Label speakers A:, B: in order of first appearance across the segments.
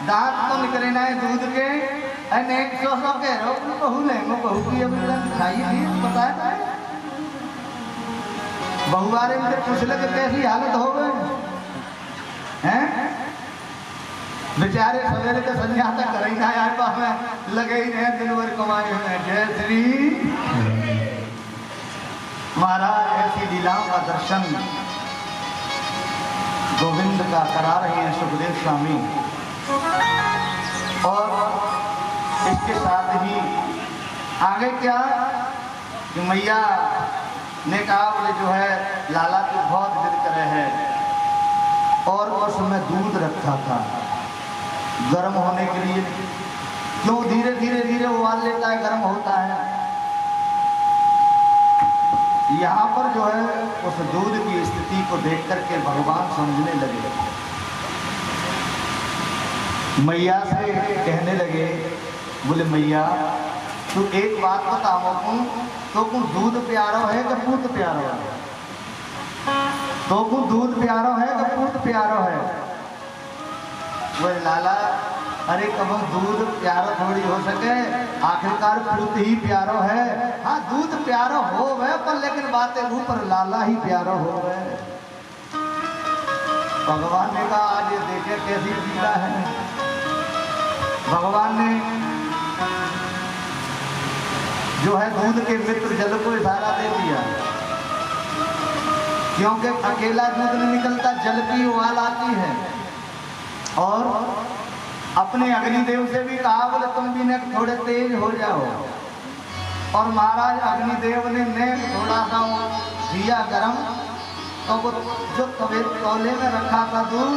A: दांत तो निकले ना दूध के अनेक सौ के रो बहू ले वो बहू की अभी खाई थी पता है बहू आ रहे मुझे पूछ लगे कैसी हालत हो गए हैं बेचारे सवेरे के संध्या तक कर ही ना आए पास में लगे ही नहीं दिन भर कमाए हुए जय श्री महाराज ऐसी लीलाओं का दर्शन गोविंद का करा रहे हैं सुखदेव स्वामी। और इसके साथ ही आगे क्या कि मैया ने कहा बोले जो है लाला तो बहुत जिद करे है और उसमें दूध रखा था गर्म होने के लिए क्यों धीरे धीरे धीरे उबाल लेता है गर्म होता है। यहाँ पर जो है उस दूध की स्थिति को देख करके भगवान समझने लगे मैया से कहने लगे बोले मैया तू एक बात बताओ तो दूध प्यारो है कि पूत प्यारो है तो दूध प्यारो है कि पूत प्यारो है। बोले लाला अरे कब दूध प्यारो थोड़ी हो सके आखिरकार पूत ही प्यारो है। हाँ दूध प्यारो हो गए पर लेकिन बातें ऊपर लाला ही प्यारो हो गए। भगवान ने कहा आज ये देखे कैसी पीड़ा है। भगवान ने जो है दूध के मित्र जल को इशारा दे दिया क्योंकि अकेला दूध नहीं निकलता जल की उबाल आती है। और अपने अग्निदेव से भी कहा बोले तुम भी ने थोड़े तेज हो जाओ। और महाराज अग्निदेव ने थोड़ा सा दिया गरम तो वो जो तौले में रखा था दूध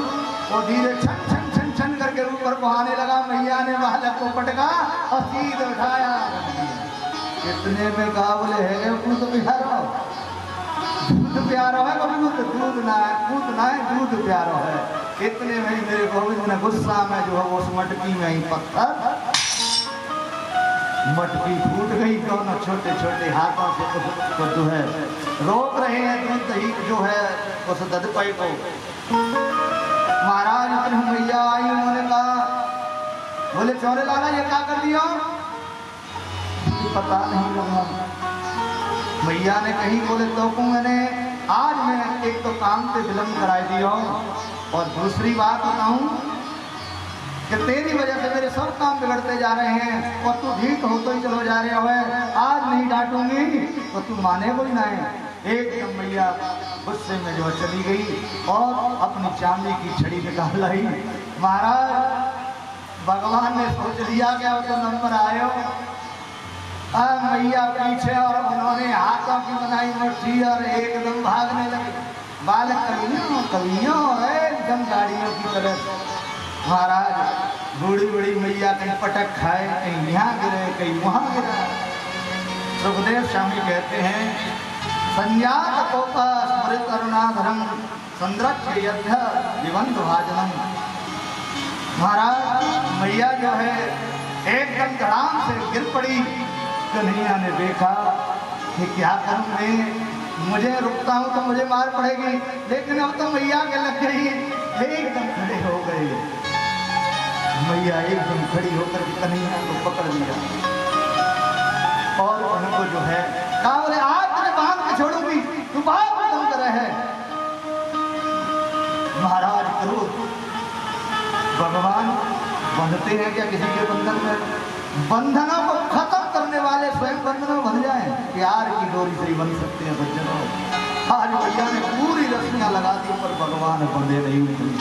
A: वो धीरे छन छन छन छन करके ऊपर बहाने लगा। मैया ने बालक को पटका और सीधे उठाया। इतने में कहा बोले है दूध प्यारो दूध प्यारो है दूध ना है दूध ना है दूध प्यारो है। इतने में मेरे गोविंद ने गुस्सा में जो है उस मटकी में ही पत्थर मटकी फूट गई। दोनों छोटे छोटे हाथों से उसको जो है रोक रहे हैं दूध ही जो है उस ददपई को। महाराज मैया आई उन्होंने कहा बोले चौरे लाला ये क्या कर दिया पता नहीं लगा। मैया ने कही बोले तो मैंने आज मैं एक तो काम से विलम्ब कराई दिया और दूसरी बात बताऊं कि तेरी वजह से मेरे सब काम बिगड़ते जा रहे हैं और तू ढीठ होते ही चलो जा रहे हो। आज नहीं डांटूंगी तो तू माने कोई ना है। एकदम मैया गुस्से में जो चली गई और अपनी चांदी की छड़ी निकाल लाई। महाराज भगवान ने सोच लिया क्या तो नंबर आयो मैया पीछे और उन्होंने हाथों की बनाई मुट्ठी और एकदम भागने लगे। बालक कवियों एकदम गाड़ियों की तरह। महाराज बूढ़ी बूढ़ी मैया कहीं पटक खाए कहीं यहाँ गिरे कहीं वहाँ गिरा। सुखदेव स्वामी कहते हैं संजात कोपा स्मृत करुणाधरम संद्रक्ष्य यद्ध जीवंत भाजनम। महाराज मैया जो है एकदम धड़ाम से गिर पड़ी। कन्हैया ने देखा कि क्या करूं मैं मुझे रुकता हूं तो मुझे मार पड़ेगी लेकिन अब तो मैया के लग गई। एकदम खड़े हो गए मैया एकदम खड़ी होकर कन्हैया को पकड़ लिया और उनको जो है कहा बोले आज मैं बांध के छोड़ूंगी तू बात खत्म कर रहे है। महाराज क्रोध भगवान बंधते हैं क्या किसी के बंधन में? बंधनों को खत्म करने वाले स्वयं बंधनों में बंध जाए। प्यार की डोरी से ही बन सकते हैं बच्चों। आज भैया ने पूरी रस्सियां लगा दी पर भगवान बंधे नहीं हुई।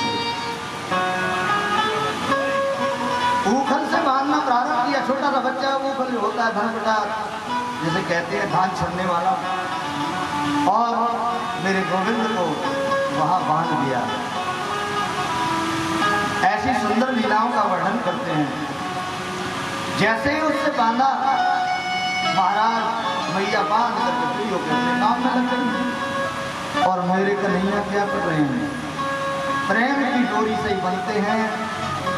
A: ऊखल से बांधना प्रारंभ किया। छोटा सा बच्चा ऊखल जो होता है धन बेटा जैसे कहते हैं धान छनने वाला और मेरे गोविंद को वहां बांध दिया। ऐसी सुंदर लीलाओं का वर्णन करते हैं। जैसे ही उससे बांधा महाराज मैया बांध करके फ्री होकर अपने काम में लग गई। और मेरे कन्हैया क्या कर रहे हैं प्रेम की डोरी से ही बनते हैं।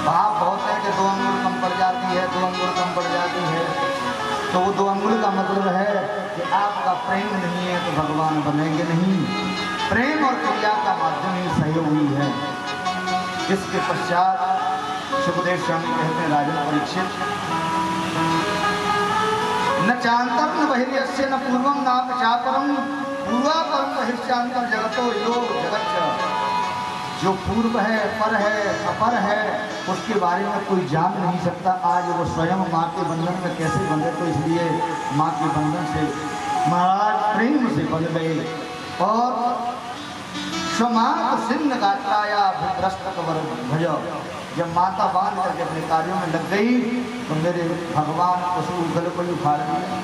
A: भाव बहुत है कि 2 अंगुल कम पड़ जाती है 2 अंगुल कम पड़ जाती है तो वो 2 अंगुल का मतलब है कि आपका प्रेम नहीं है तो भगवान बनेंगे नहीं। प्रेम और क्रिया का माध्यम ही सहयोगी है। इसके पश्चात सुखदेव स्वामी कहते हैं राजन परीक्षित, न चांतर न बहिर्यस्य न पूर्वम नापि चापरम पूर्वापरम बहिर्चांतर जगतो यो जगच्च। जो पूर्व है, पर है, अपर है, उसके बारे में कोई जान नहीं सकता। आज वो स्वयं माँ के बंधन में कैसे बंधे, तो इसलिए माँ के बंधन से महाराज प्रेम से बंध गए। और स्वमात सिंह गात्राया भ्रष्ट कवर भजो, जब माता बांध करके अपने कार्यों में लग गई तो मेरे भगवान उस उगल को उखाड़ दिया।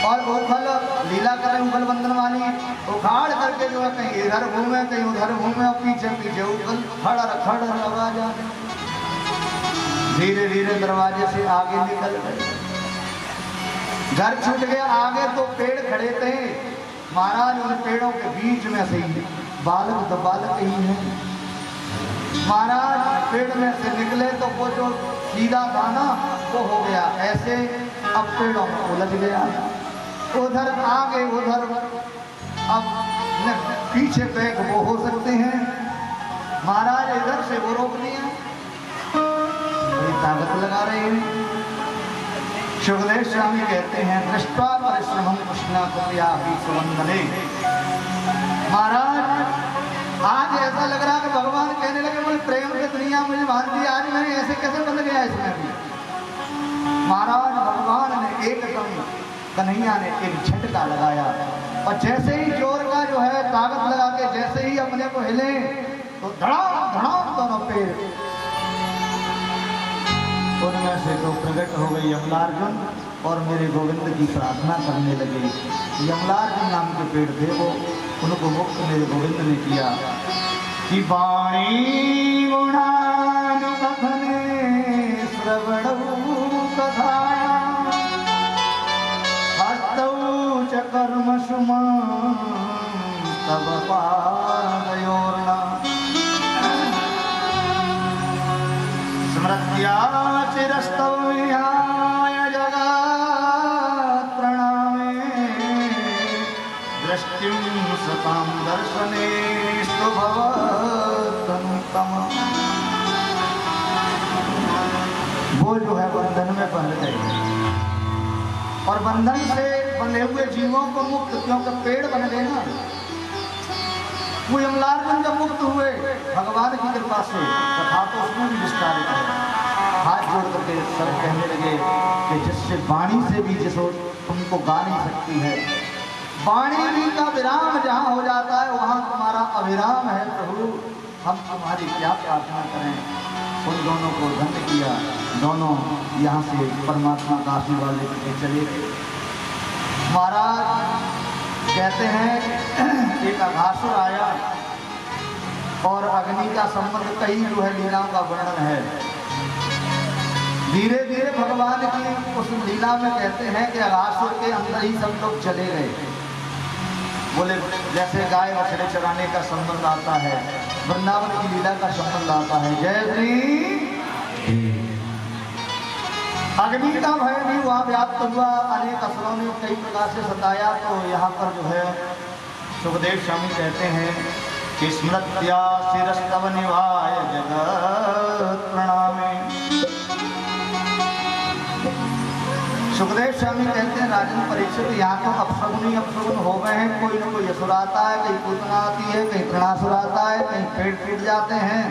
A: और उखल लीला करें, उगल बंधन वाली उखाड़ करके जो है कहीं इधर घूमे कहीं उधर घूमे, और पीछे पीछे उगल खड़ा आवाज आ, धीरे धीरे दरवाजे से आगे निकल गए। घर छूट गया, आगे तो पेड़ खड़े थे। महाराज उन पेड़ों के बीच में से बालक तो बालक ही है। महाराज पेड़ में से निकले तो वो जो सीधा था ना वो हो गया ऐसे, अब पेड़ों में उलझ गया, उधर आगे उधर, अब न पीछे बैग वो हो सकते हैं। महाराज इधर से वो रोक लिया, बड़ी ताकत लगा रहे हैं। सुखदेव स्वामी कहते हैं दृष्टा परिश्रम कृष्णा कृपया सुवंदने। महाराज आज ऐसा लग रहा कि भगवान कहने लगे मुझे प्रेम की दुनिया मुझे बांध दी, आज मैंने ऐसे कैसे बंध गया इसमें भी। महाराज भगवान ने एकदम, कन्हैया ने एक झटका लगाया, और जैसे ही जोर का जो है ताकत लगा के जैसे ही अपने को हिले तो धड़ाम धड़ाम दोनों पेड़, उनमें से तो प्रकट हो गई यमलार्जुन और मेरे गोविंद की प्रार्थना करने लगे। यमलार्जुन नाम के पेड़ थे वो, उनको मुक्त मेरे गोविंद ने किया कि वाणी गुणानुकथने श्रवणौ कथाया हस्तौ च कर्मसु मां तव पादयोर्न स्मृत्या चिरस्तव विहाय जगत् प्रणामे दृष्टिं सतां दर्शनेस्तु भवदनुत्तम। वो जो है बंधन में बंध गए, और बंधन से बंधे हुए जीवों को मुक्त, क्योंकि पेड़ बन गए ना। वो यमलार्जुन जब मुक्त हुए भगवान की कृपा से, कथा तो उसमें भी विस्तारित है। हाथ जोड़ करके सर कहने लगे कि जिससे वाणी से भी जिसो तुमको गा नहीं सकती है, वाणी भी का विराम जहाँ हो जाता है वहाँ तुम्हारा अविराम है प्रभु, हम तुम्हारी क्या प्रार्थना करें। उन दोनों को धन्य किया, दोनों यहाँ से परमात्मा का आशीर्वाद लेकर चले गए। महाराज कहते हैं एक अघासुर आया और अग्नि का संबंध कई जो है लीलाओं का वर्णन है। धीरे धीरे भगवान की उस लीला में कहते हैं कि अघासुर के अंदर ही सब लोग चले गए। बोले जैसे गाय बछड़े चराने का संबंध आता है, वृंदावन की लीला का संबंध आता है। जय श्री अग्नि का भय भी वहाँ व्याप्त हुआ, अनेक असुरों ने कई प्रकार से सताया। तो यहाँ पर जो है सुखदेव स्वामी कहते हैं कि स्मृत्या शिरस्तव निवाय जगत् प्रणामे। सुखदेव स्वामी कहते हैं राजन परीक्षित, यहाँ तो अपशगुन ही अपशगुन हो गए हैं। कोई न कोई असुर आता है, कहीं पूतना आती है, कहीं तृणासुर आता है, कहीं पेड़ टूट जाते हैं।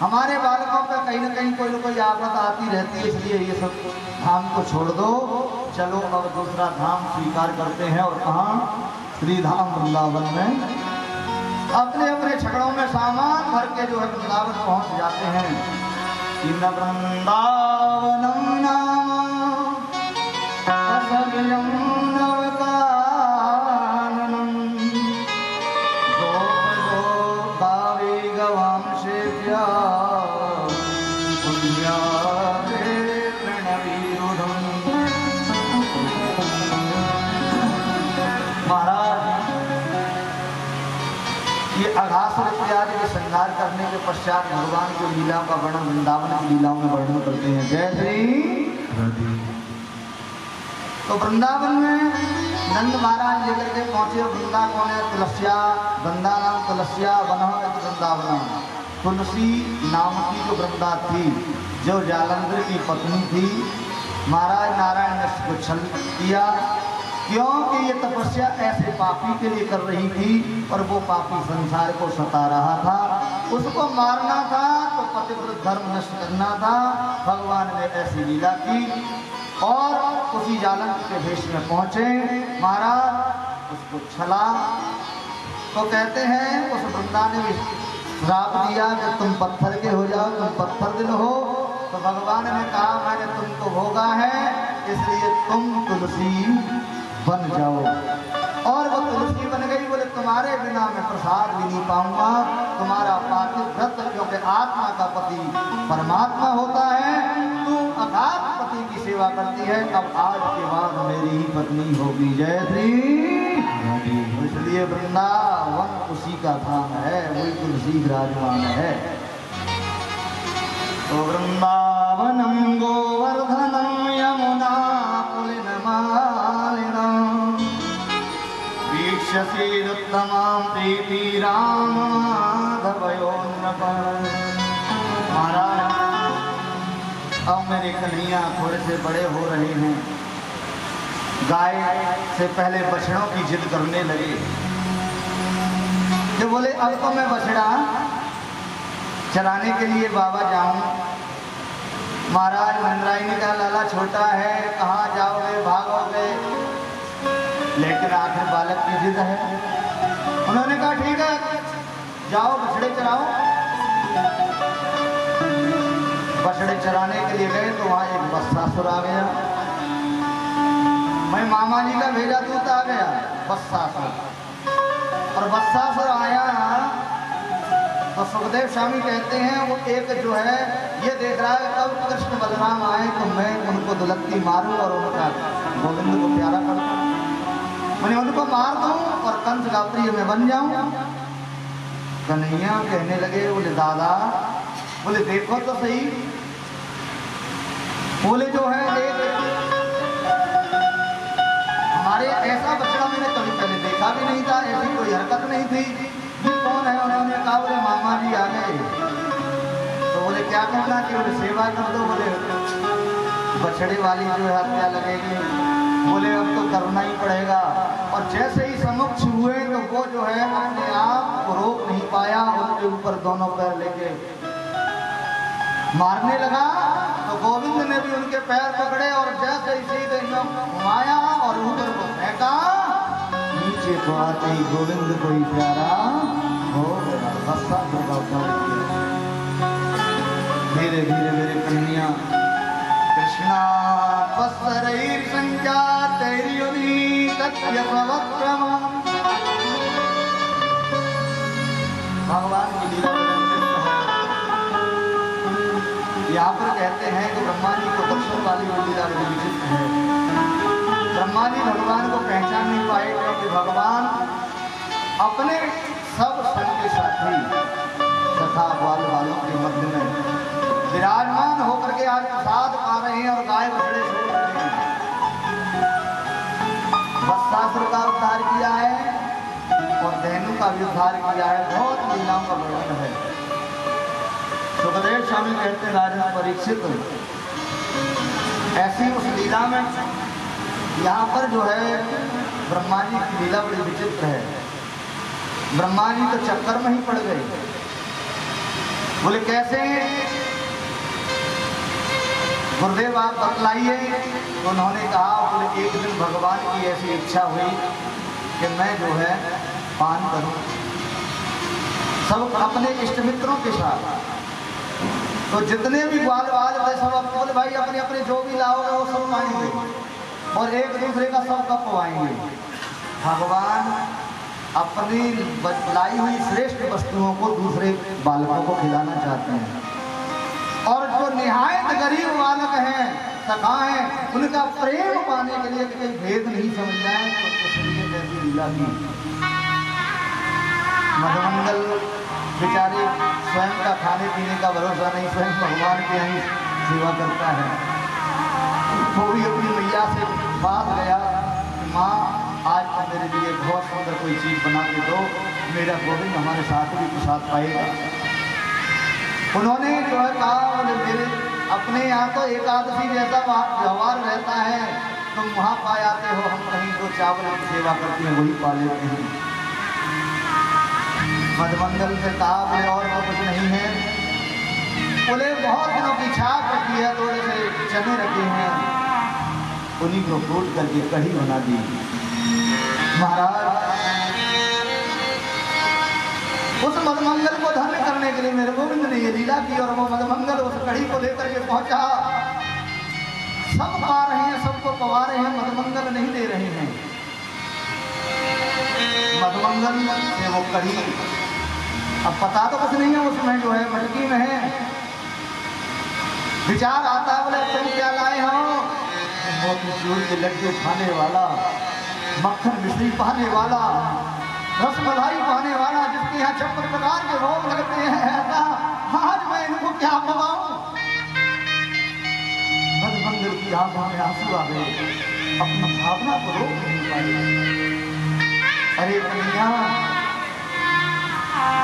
A: हमारे बालकों पे कहीं न कहीं कोई न कोई आफत आती रहती है, इसलिए ये सब धाम को छोड़ दो, चलो अब दूसरा धाम स्वीकार करते हैं। और कहाँ? श्रीधाम वृंदावन में अपने अपने छकड़ों में सामान भर के जो है वृंदावन पहुंच जाते हैं। इन वृंदावनम नाम रसविलम नवकाननम गोपदो भावे गवांशेभ्य पुण्यारे प्रणवीरुढम। महाराज ये अघासुर इत्यादि के संहार करने के पश्चात भगवान की लीलाओं का वर्णन वृंदावन की लीलाओं में वर्णन करते हैं। जय श्री। तो वृंदावन में नंद महाराज लेकर के पहुंचे। वृंदा कौन है? तुलस्या, वृंदा नाम तुलस्या, वन वृंदावन। तुलसी नाम की जो वृंदा थी, जो जालंधर की पत्नी थी, महाराज नारायण ने उसको छल किया, क्योंकि ये तपस्या ऐसे पापी के लिए कर रही थी और वो पापी संसार को सता रहा था। उसको मारना था तो पतिव्रत धर्म नष्ट करना था। भगवान ने ऐसी लीला की और उसी जालंधर के भेष में पहुंचे। महाराज उसको छला तो कहते हैं उस वृंदा ने श्राप दिया कि तुम पत्थर के हो जाओ, तुम पत्थर दिल हो। तो भगवान ने कहा मैंने तुमको भोगा है, इसलिए तुम तुलसी बन जाओ। और वो तुलसी बन गई। बोले तुम्हारे बिना मैं प्रसाद भी नहीं पाऊंगा, तुम्हारा पार्थिव व्रत, क्योंकि आत्मा का पति परमात्मा होता है, तू अगाध पति की सेवा करती है, अब आज के बाद मेरी ही पत्नी होगी। जय श्री। इसलिए वृंदावन उसी का धाम है, वही तुलसी विराजमान है। तो वृंदावनम गोवर्धनम यमुना पुलिनमालिनम वीक्ष्यसीदुत्तमां प्रीतिराम माधवयोन्नपम्। महाराज अब मेरे कन्हैया थोड़े से बड़े हो रहे हैं, गाय से पहले बछड़ों की जिद करने लगे। जो बोले अब तो मैं बछड़ा चराने के लिए बाबा जाऊं। महाराज मंदराई ने कहा लाला छोटा है, कहाँ जाओगे, भागोगे, लेकिन आखिर बालक की जिद है। उन्होंने कहा ठीक है जाओ बछड़े चराओ। बछड़े चराने के लिए गए तो वहां एक बस्सासुर आ गया। मैं मामा जी का भेजा दूत आ गया बस्सासुर। और बस्सासुर आया तो सुखदेव स्वामी कहते हैं वो एक जो है ये देख रहा है कब कृष्ण बलराम आए तो मैं उनको दुलत्ती मारूं और उनका गोविंद को प्यारा कर दूं, मैंने उनको मार दूं और कंस का प्रिय में बन जाऊं। कन्हैया कहने लगे, बोले दादा, बोले देखो तो सही, बोले जो है एक हमारे ऐसा बछड़ा मैंने कभी पहले देखा भी नहीं था, ऐसी कोई हरकत नहीं थी। ये कौन है? उन्होंने कहा बोले मामा जी आ गए। तो बोले क्या करना कि बोले सेवा कर दो। बोले बछड़े वाली जो है हत्या लगेगी। बोले अब तो करना ही पड़ेगा। और जैसे ही समुख हुए तो वो जो है अपने आप को रोक नहीं पाया, उनके ऊपर दोनों पैर लेके मारने लगा। तो गोविंद ने भी उनके पैर पकड़े और जैसे ही सीधे घुमाया और ऊपर को फेंका, नीचे तो आते ही गोविंद को ही प्यारा हो गया। बस्सासुर का उद्धार किया। धीरे धीरे मेरे कन्हैया कृष्णा पसरैर संजातैर्युनि तस्य स्ववक्रम। भगवान की लीला यहाँ पर कहते हैं कि ब्रह्मा जी को दर्शन वाली वो लीला बड़ी विचित्र है। ब्रह्मा जी भगवान को पहचान नहीं पाए क्योंकि भगवान अपने सब संग के साथी तथा ग्वाल वालों के मध्य में विराजमान होकर के आज प्रसाद पा रहे हैं और गाय बछड़े छोड़ रहे हैं। बस्सासुर का उद्धार किया है और धेनु का भी उद्धार किया है। बहुत लीलाओं का वर्णन है। सुखदेव स्वामी कहते हैं राजा परीक्षित ऐसी उस लीला में यहाँ पर जो है ब्रह्मा जी की लीला बड़ी विचित्र है। ब्रह्मा जी तो चक्कर में ही पड़ गए। बोले कैसे? गुरुदेव आप बतलाइए। तो उन्होंने कहा बोले एक दिन भगवान की ऐसी इच्छा हुई कि मैं जो है पान करूं सब अपने इष्ट मित्रों के साथ। तो जितने भी ग्वाल वाल थे सब बोले भाई अपने अपने जो भी लाओगे वो सब पाएंगे और एक दूसरे का सब कपवाएंगे। भगवान अपनी लाई हुई श्रेष्ठ वस्तुओं को दूसरे बालकों को खिलाना चाहते हैं। और जो निहायत गरीब बालक हैं, सखा हैं, उनका प्रेम पाने के लिए कहीं भेद नहीं समझ जाए तो इसलिए कैसी लीला की। मधुमंगल बेचारे स्वयं का खाने पीने का भरोसा नहीं, स्वयं भगवान के यहाँ सेवा करता है। वो भी अपनी मैया से बात गया कि माँ आज तो मेरे लिए बहुत सुंदर कोई चीज़ बना के दो, मेरा गोविंद हमारे साथ भी प्रसाद पाएगा। उन्होंने जो है कहा मेरे अपने यहाँ तो एकादशी जैसा व्यवहार रहता है, तुम वहाँ पा जाते हो, हम कहीं जो चावल की सेवा करते हैं वही पा लेते हैं। मधुमंगल से कहा बोले और तो कुछ नहीं है, बोले बहुत दिनों की छाप रखी है, थोड़े से चने रखे हैं, उन्हीं को कूट करके कढ़ी बना दी। महाराज उस मधुमंगल को धन्य करने के लिए मेरे गोविंद ने ये लीला की और वो मधुमंगल उस कढ़ी को लेकर के पहुंचा। सब पा रहे हैं, सबको पवा रहे हैं, मधुमंगल नहीं दे रहे हैं। मधुमंगल से वो कढ़ी, अब पता तो कुछ नहीं है उसमें, जो है मटकी में है। विचार आता है, बोले तुम क्या लाए हो? मोतीचूर के लड्डू खाने वाला, मक्खन मिश्री पाने वाला, रसमलाई पाने वाला, जिसके यहाँ 56 प्रकार के भोग लगते हैं, ऐसा आज मैं इनको क्या खवाऊं? मधुमंगल की आंखों में आंसू आ गए, अपना भावना को रोक नहीं पाए। अरे कन्हैया,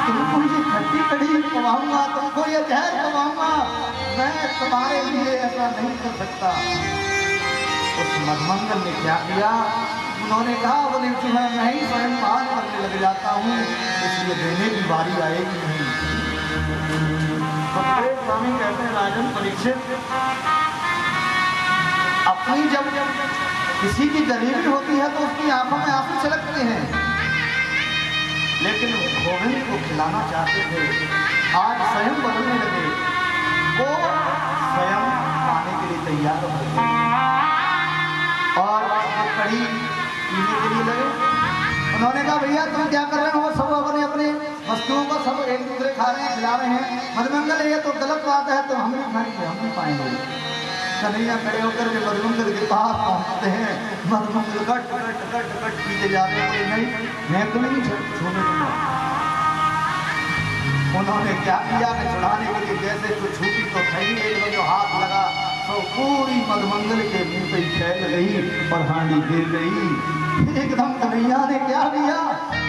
A: तुमको ये खट्टी कढ़ी खवाऊंगा, तुमको ये जहर खवाऊंगा, मैं तुम्हारे लिए ऐसा नहीं कर सकता। उस मधुमंगल ने क्या किया? उन्होंने कहा बोले कि मैं ही स्वयं पान करने लग जाता हूँ, इसलिए देने की बारी आएगी नहीं। तो स्वामी कहते हैं, राजन परीक्षित, अपनी जब किसी की गरीबी होती है तो उसकी आंखों में आंसू छलकते हैं, लेकिन गोविंद को खिलाना चाहते थे, आज स्वयं बदलने लगे, वो स्वयं खाने के लिए तैयार हो गए और कढ़ी पीने के लिए लगे। उन्होंने कहा भैया तुम क्या कर रहे हो? सब अपने अपने वस्तुओं को सब एक दूसरे खा रहे हैं, खिला रहे हैं। मधुमंगल ये तो गलत बात है, तो हम भी खाएंगे, हम भी पाएंगे। कन्हैया खड़े होकर के मधुमंगल के पास पहुंचते हैं, Madhumangal cut cut cut cut पीते जाते हैं, नहीं मैं तो नहीं छूने दूंगा। उन्होंने क्या किया कि छुड़ाने के लिए जैसे तो छूटी तो थैली में जो हाथ लगा तो पूरी मधुमंगल के मुंह पे फैल गई और हांडी गिर गई। एकदम कन्हैया ने क्या किया?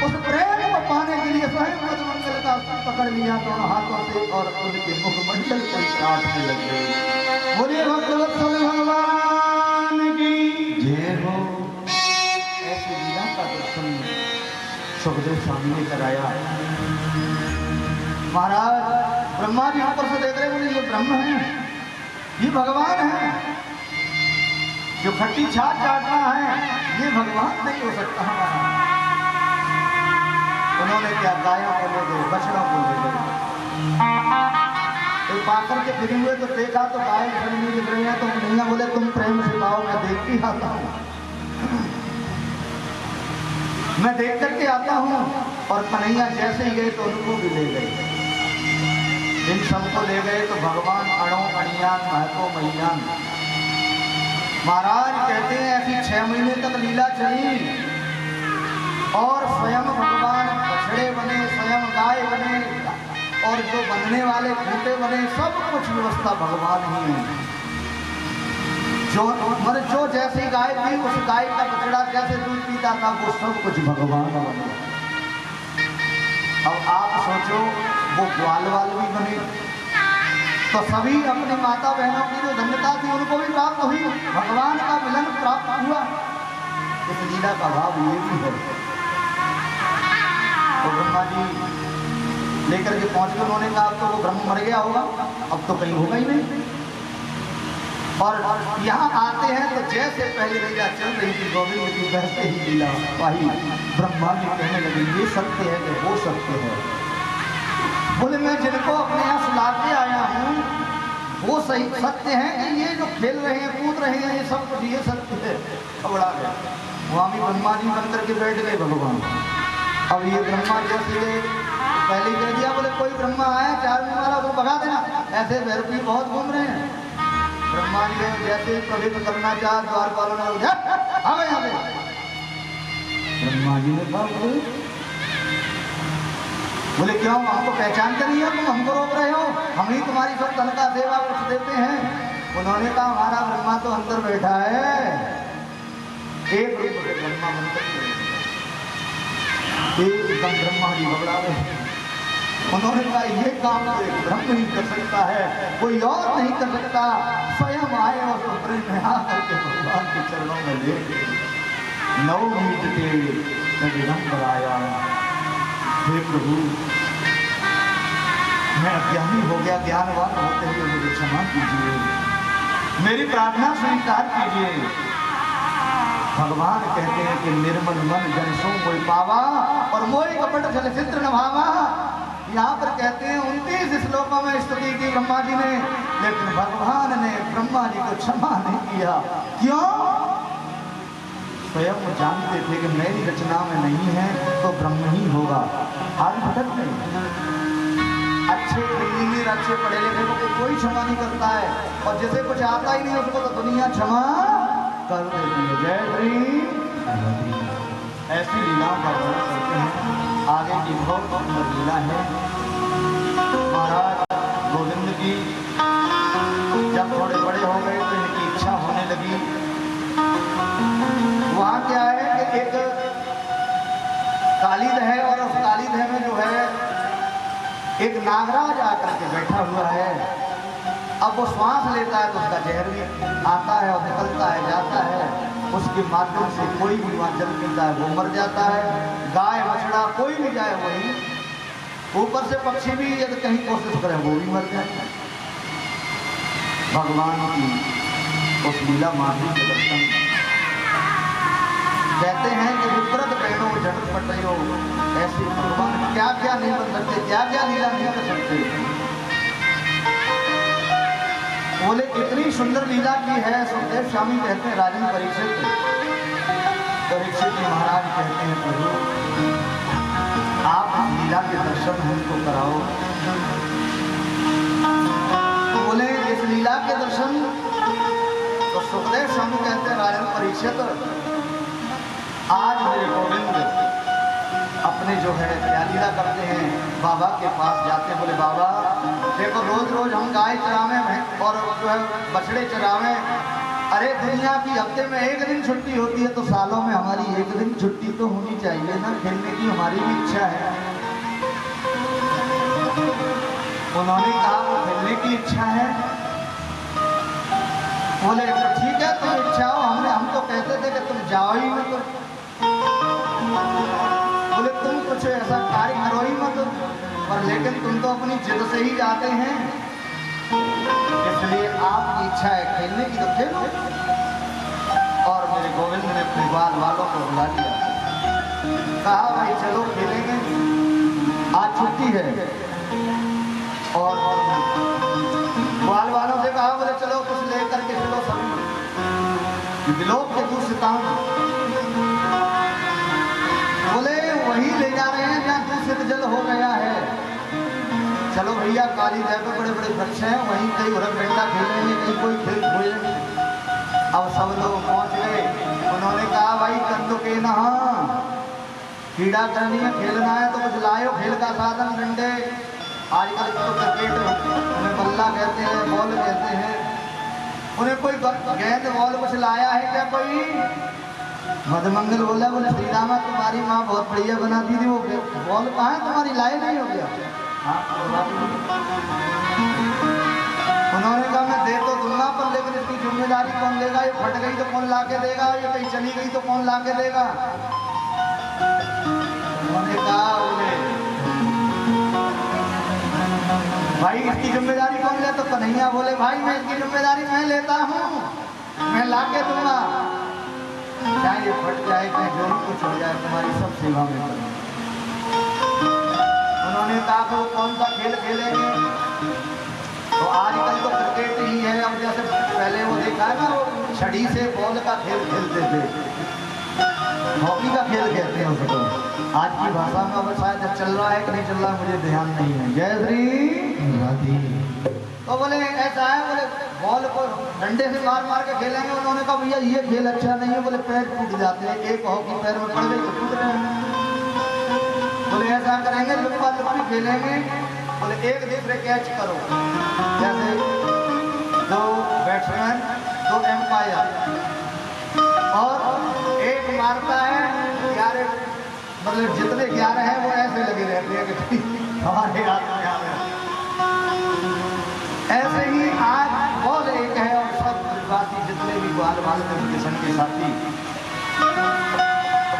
A: उस प्रेम को पाने के लिए स्वयं मधुमंगल का पकड़ लिया दोनों हाथों से और उनके मुखमंडल को काटने लग गए। बोले भगवत्सल भगवान की जय हो। ऐसी लीला का दर्शन सुखदेव स्वामी ने कराया। महाराज ब्रह्मा जी ऊपर से देख रहे, बोले ये ब्रह्म है, ये भगवान है, जो खट्टी छाछ चाटना है ये भगवान नहीं हो सकता हमारा। उन्होंने क्या गायों को ले गए, बछड़ों को ले गए, एक पाकर के फिर हुए तो देखा तो गाय खड़ी नहीं दिख रही है, तो कन्हैया बोले तुम प्रेम से पाओ, मैं देख के आता हूँ, मैं देख करके आता हूँ। और कन्हैया जैसे ही गए तो उनको भी ले गए। इन सबको ले गए तो भगवान अणो अणियान महतो महियान। महाराज कहते हैं ऐसी 6 महीने तक लीला चली और स्वयं भगवान बछड़े बने, स्वयं गाय बने और जो बनने वाले खूंटे बने, सब कुछ व्यवस्था भगवान ही है। जो जैसी गाय थी उस गाय का बछड़ा जैसे दूध पीता था वो सब कुछ भगवान बने। अब आप सोचो वो ग्वाल वाल भी बने तो सभी अपनी माता बहनों की जो धन्यता थी उनको भी प्राप्त हुई, भगवान का मिलन प्राप्त हुआ। इस लीला का भाव ये भी है। तो ब्रह्मा जी लेकर के पहुंच गए, उन्होंने कहा अब तो वो ब्रह्म मर गया होगा, अब तो कहीं होगा ही नहीं। और यहाँ आते हैं तो जैसे पहले लीला चल रही थी गोविंद की वैसे ही लीला वही ब्रह्मा जी कहने लगे ये सत्य है कि वो सत्य है। बोले मैं जिनको अपने यहाँ सुलाते आया हूँ वो सही सत्य है कि ये जो खेल रहे हैं कूद रहे हैं ये सब कुछ ये सत्य है। घबरा गया, स्वामी ब्रह्मा जी अंदर के बैठ गए भगवान। अब ये ब्रह्मा जैसे पहले ही कह दिया, बोले कोई ब्रह्मा आया 4 मुंह वाला उसको भगा देना, ऐसे भैरवी बहुत घूम रहे हैं। ब्रह्मा जी जैसे प्रवेश करना चाह द्वार वालों ने यहाँ पे ब्रह्मा जी ने कहा बोले क्यों हमको पहचानते नहीं हो, तुम हमको रोक रहे हो, हम ही तुम्हारी सब तनखा सेवा कुछ देते हैं। उन्होंने कहा हमारा ब्रह्मा तो अंदर बैठा है, एक रूप से ब्रह्मा मंत्र एकदम ब्रह्मा जी घबरा रहे। उन्होंने कहा ये काम तो एक ब्रह्म ही कर सकता है, कोई और नहीं कर सकता। स्वयं आए और कमरे में आकर के भगवान के चरणों में ले 9 मिनट के विलंब आया। हे प्रभु, मैं अज्ञानी हो गया, ज्ञानवान होते हुए मुझे क्षमा कीजिए, मेरी प्रार्थना स्वीकार कीजिए। भगवान कहते हैं कि निर्मल मन जन सो मोहि पावा और मोहि कपट छल चित्र नभावा। यहाँ पर कहते हैं 29 श्लोकों में स्तुति की ब्रह्मा जी ने, लेकिन भगवान ने ब्रह्मा जी को क्षमा नहीं किया। क्यों? स्वयं जानते थे कि मेरी रचना में नहीं है तो ब्रह्म ही होगा। आज भटक नहीं, अच्छे इंजीनियर, अच्छे पढ़े लिखे को कोई क्षमा नहीं करता है, और जिसे कुछ आता ही नहीं उसको तो दुनिया क्षमा कर देती है। जय श्री ऐसी लीलाओं का वर्णन करते हैं। आगे की बहुत सुंदर लीला है। महाराज गोविंद की जब थोड़े बड़े हो गए तो इनकी इच्छा होने लगी। वहाँ क्या है कि एक कालीद है और उस कालीद में जो है एक नागराज आकर के बैठा हुआ है। अब वो श्वास लेता है तो उसका जहर भी आता है और निकलता है, जाता है। उसके माध्यम से कोई भी वहाँ जल पीता है वो मर जाता है। गाय बछड़ा कोई भी जाए वही, ऊपर से पक्षी भी यदि कहीं कोशिश करे वो भी मर जाए। भगवान की उस लीला माधुरी के दर्शन कहते हैं कि विपरीत बहनों झटक पटयो, ऐसे भगवान क्या क्या नहीं बन सकते, क्या क्या लीला नहीं कर सकते। बोले इतनी सुंदर लीला की है। सुखदेव स्वामी कहते हैं राजन परीक्षित महाराज कहते हैं प्रभु आप लीला के दर्शन हमको कराओ। तो बोले इस लीला के दर्शन, तो सुखदेव स्वामी कहते हैं राजन परीक्षित आज मेरे गोविंद अपने जो है क्या लीला करते हैं, बाबा के पास जाते, बोले बाबा देखो रोज रोज हम गाय चरावे और जो है बछड़े चरावे। अरे दुनिया की हफ्ते में एक दिन छुट्टी होती है तो सालों में हमारी एक दिन छुट्टी तो होनी चाहिए ना, खेलने की हमारी भी इच्छा है। उन्होंने कहा वो खेलने की इच्छा है। बोले तो ठीक है तुम इच्छा हो, हम तो कहते थे कि तुम जाओ ही मत, बोले तुम कुछ ऐसा कार्य करो ही मत, पर लेकिन तुम तो अपनी जिद से ही जाते हैं, इसलिए आपकी इच्छा है खेलने की तो खेलो। और मेरे गोविंद ने परिवार वालों को बुला लिया, कहा भाई चलो खेलेंगे, आज छुट्टी है। और बाल वालों से कहा बोले चलो कुछ लेकर के चलो, सभी विलोप के दूषिता बोले वही ले जा रहे हैं जहाँ दूषित जल हो गया है। चलो भैया काली जय पे बड़े बड़े वृक्ष हैं, वहीं कई उड़न बेटा खेलेंगे, कहीं कोई खेल खेलेंगे। अब सब लोग पहुंच गए। उन्होंने कहा भाई कंदो के नहा कीड़ा करनी है, खेलना है तो कुछ लायो खेल का साधन, डंडे आजकल तो क्रिकेट उन्हें बल्ला कहते हैं, बॉल कहते हैं, उन्हें कोई गेंद बॉल कुछ लाया है क्या कोई? मधुमंगल बोला बोले श्री रामा तुम्हारी माँ बहुत बढ़िया बनाती थी, वो बॉल कहाँ है तुम्हारी, लाए नहीं हो गया? उन्होंने कहा मैं दे तो दूंगा पर लेकिन इसकी जिम्मेदारी कौन लेगा, ये फट गई तो कौन ला के देगा, ये कहीं चली गई तो कौन ला के देगा? उन्होंने कहा भाई इसकी जिम्मेदारी कौन ले? तो कन्हैया बोले भाई मैं इसकी जिम्मेदारी मैं लेता हूँ, मैं ला के दूंगा, चाहे ये फट जाए चाहे जो भी कुछ हो जाए तुम्हारी सब सेवा में करूँगा। उन्होंने कहा कि वो कौन सा खेल खेलेंगे? तो आजकल तो क्रिकेट ही है, अब जैसे पहले वो देखा है ना वो छड़ी से बॉल का खेल खेलते थे, हॉकी का खेल कहते हैं उसको। आज की भाषा में अब शायद चल रहा है कि नहीं चल रहा है मुझे ध्यान नहीं है। जय श्री। तो बोले ऐसा है, बोले बॉल को डंडे से मार मार के खेलेंगे। उन्होंने कहा भैया ये खेल अच्छा नहीं है, बोले पैर टूट जाते हैं, एक हॉकी पैर में पड़ गई तो टूट रहे हैं। बोले ऐसा करेंगे लुप्पा लुप्पी खेलेंगे, बोले एक दूसरे कैच करो, जैसे 2 बैट्समैन 2 एम्पायर और एक मारता है, 11 मतलब जितने 11 हैं वो ऐसे लगे रहते हैं कि हमारे हाथ में आ गया। ऐसे ही आज बहुत एक है और सब ब्रजवासी जितने भी ग्वाल वाल के सन के साथी,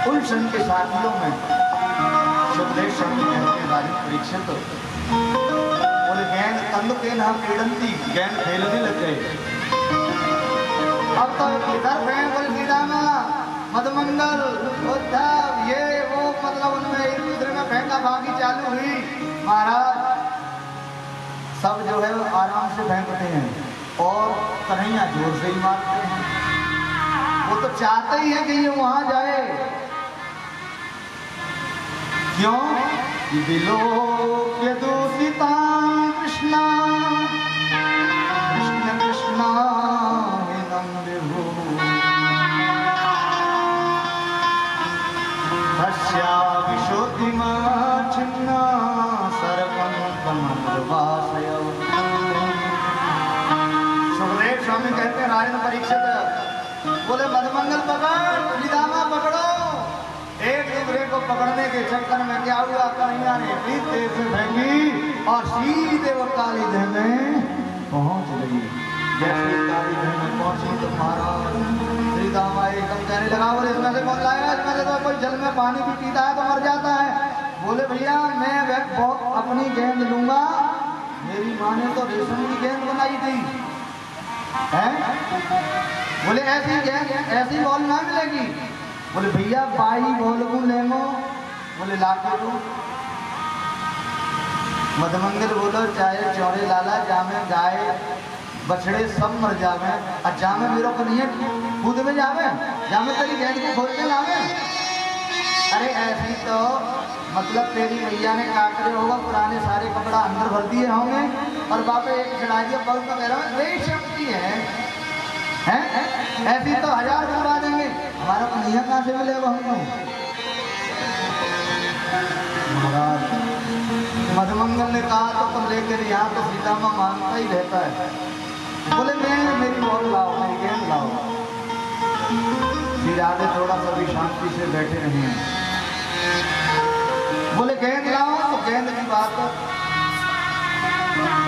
A: उन सन के साथियों में सुखदेव स्वामी कहते हैं राजन परीक्षित बोले गैन तंद के ना पीड़ंती गैन खेलने लग गए। अब तो इधर गए बोले सीधामा मधुमंगल उद्धव ये वो मतलब उनमें एक दूसरे में फेंका भागी चालू हुई। महाराज सब जो है वो आराम से फेंकते हैं और कन्हैया जोर से ही मारते हैं। वो तो चाहते ही है कि ये वहां जाए। क्यों? विलोक्य दूषितां कृष्णा कृष्ण कृष्णा हिनं विभु तस्या विशुद्धिमाच्छिन्ना सर्वं तमनुवासय। सुखदेव स्वामी कहते हैं राजन परीक्षित बोले मधुमंगल पकड़ सीधामा पकड़ो। एक दूसरे को पकड़ने के चक्कर में क्या हुआ कन्हैया ने इतनी तेज से फेंकी और सीधे वो काली देह में पहुंच गई। जैसे काली देह में पहुंची तो महाराज सीधामा एकदम कहने लगा बोले इसमें से कौन लाएगा? इसमें से तो कोई जल में पानी भी पीता है तो मर जाता है। बोले भैया मैं अपनी गेंद लूंगा। मेरी माँ ने तो रेशम की गेंद बनाई थी है? बोले ऐसी गेंद ऐसी बॉल ना मिलेगी। बोले भैया बाई बोल को लेंगो। बोले लाके दो। मधुमंगल बोलो चाहे चौड़े लाला जामे गाय बछड़े सब मर जावे और जामे मेरे को नहीं है खुद में जावे जामे तेरी गेंद को खोल के लावे। अरे ऐसी तो मतलब तेरी मैया ने काकरे होगा पुराने सारे कपड़ा अंदर भर दिए होंगे और बापे एक चढ़ा दिया बहुत तो कह रहा हूँ रेशम की है ऐसी तो 1000 करवा देंगे। हमारा कन्हैया कहाँ से मिलेगा हमको? महाराज मधुमंगल ने कहा तो तुम लेकर यहाँ तो सीधामा मांगता ही रहता है। बोले मैं मेरी बॉल लाओ मेरी गेंद लाओ। फिर आगे थोड़ा सा भी शांति से बैठे रहे। बोले गेंद लाओ तो गेंद की बात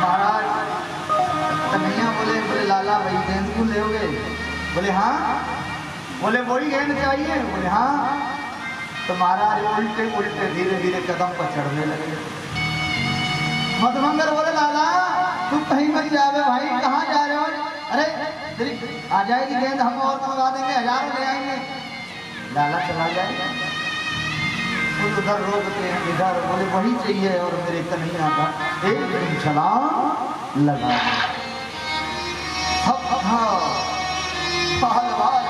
A: महाराज कन्हैया बोले लाला भाई गेंद क्यों लोगे? बोले हाँ। बोले वही गेंद चाहिए? बोले हाँ। तो महाराज उल्टे उल्टे धीरे धीरे कदम पर चढ़ने लगे। मधुमंगल बोले लाला तू कहीं मत जावे भाई कहाँ जा रहे हो? अरे आ जाएगी गेंद हम और मंगवा देंगे 1000 ले आएंगे। लाला चला जाए उधर रोकते हैं इधर। बोले वही चाहिए और मेरे कन्हैया का एक छलांग लगा।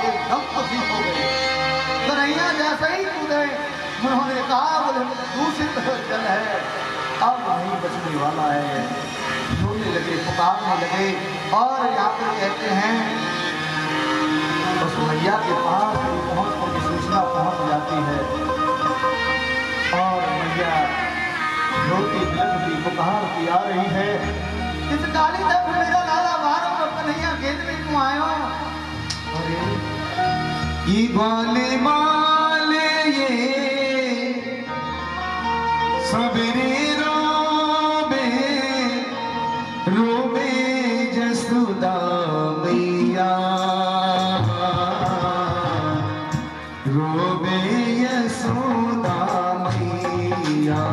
A: एकदम खुशी हो गए। कन्हैया जैसे ही कूदे उन्होंने कहा बोले दूषित जल है अब नहीं बचने वाला है। रोने लगे पुकारने लगे और यहाँ पर कहते हैं उस मैया के पास पहुँच कर सूचना पहुँच जाती है और मैया रोती बिलखती पुकारती आ रही है इस काली तक मेरा लाला बाहर को कन्हैया गेंद में क्यों आयो? अरे ये ग्वाले माले ये सबेरे रोबे जसुदा मैया रोबे यशोदा मैया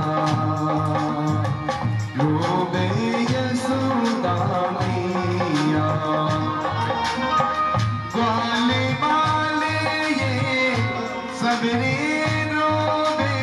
A: रोबे यशोदा मैया। ग्वाले माले ये सबेरे रोबे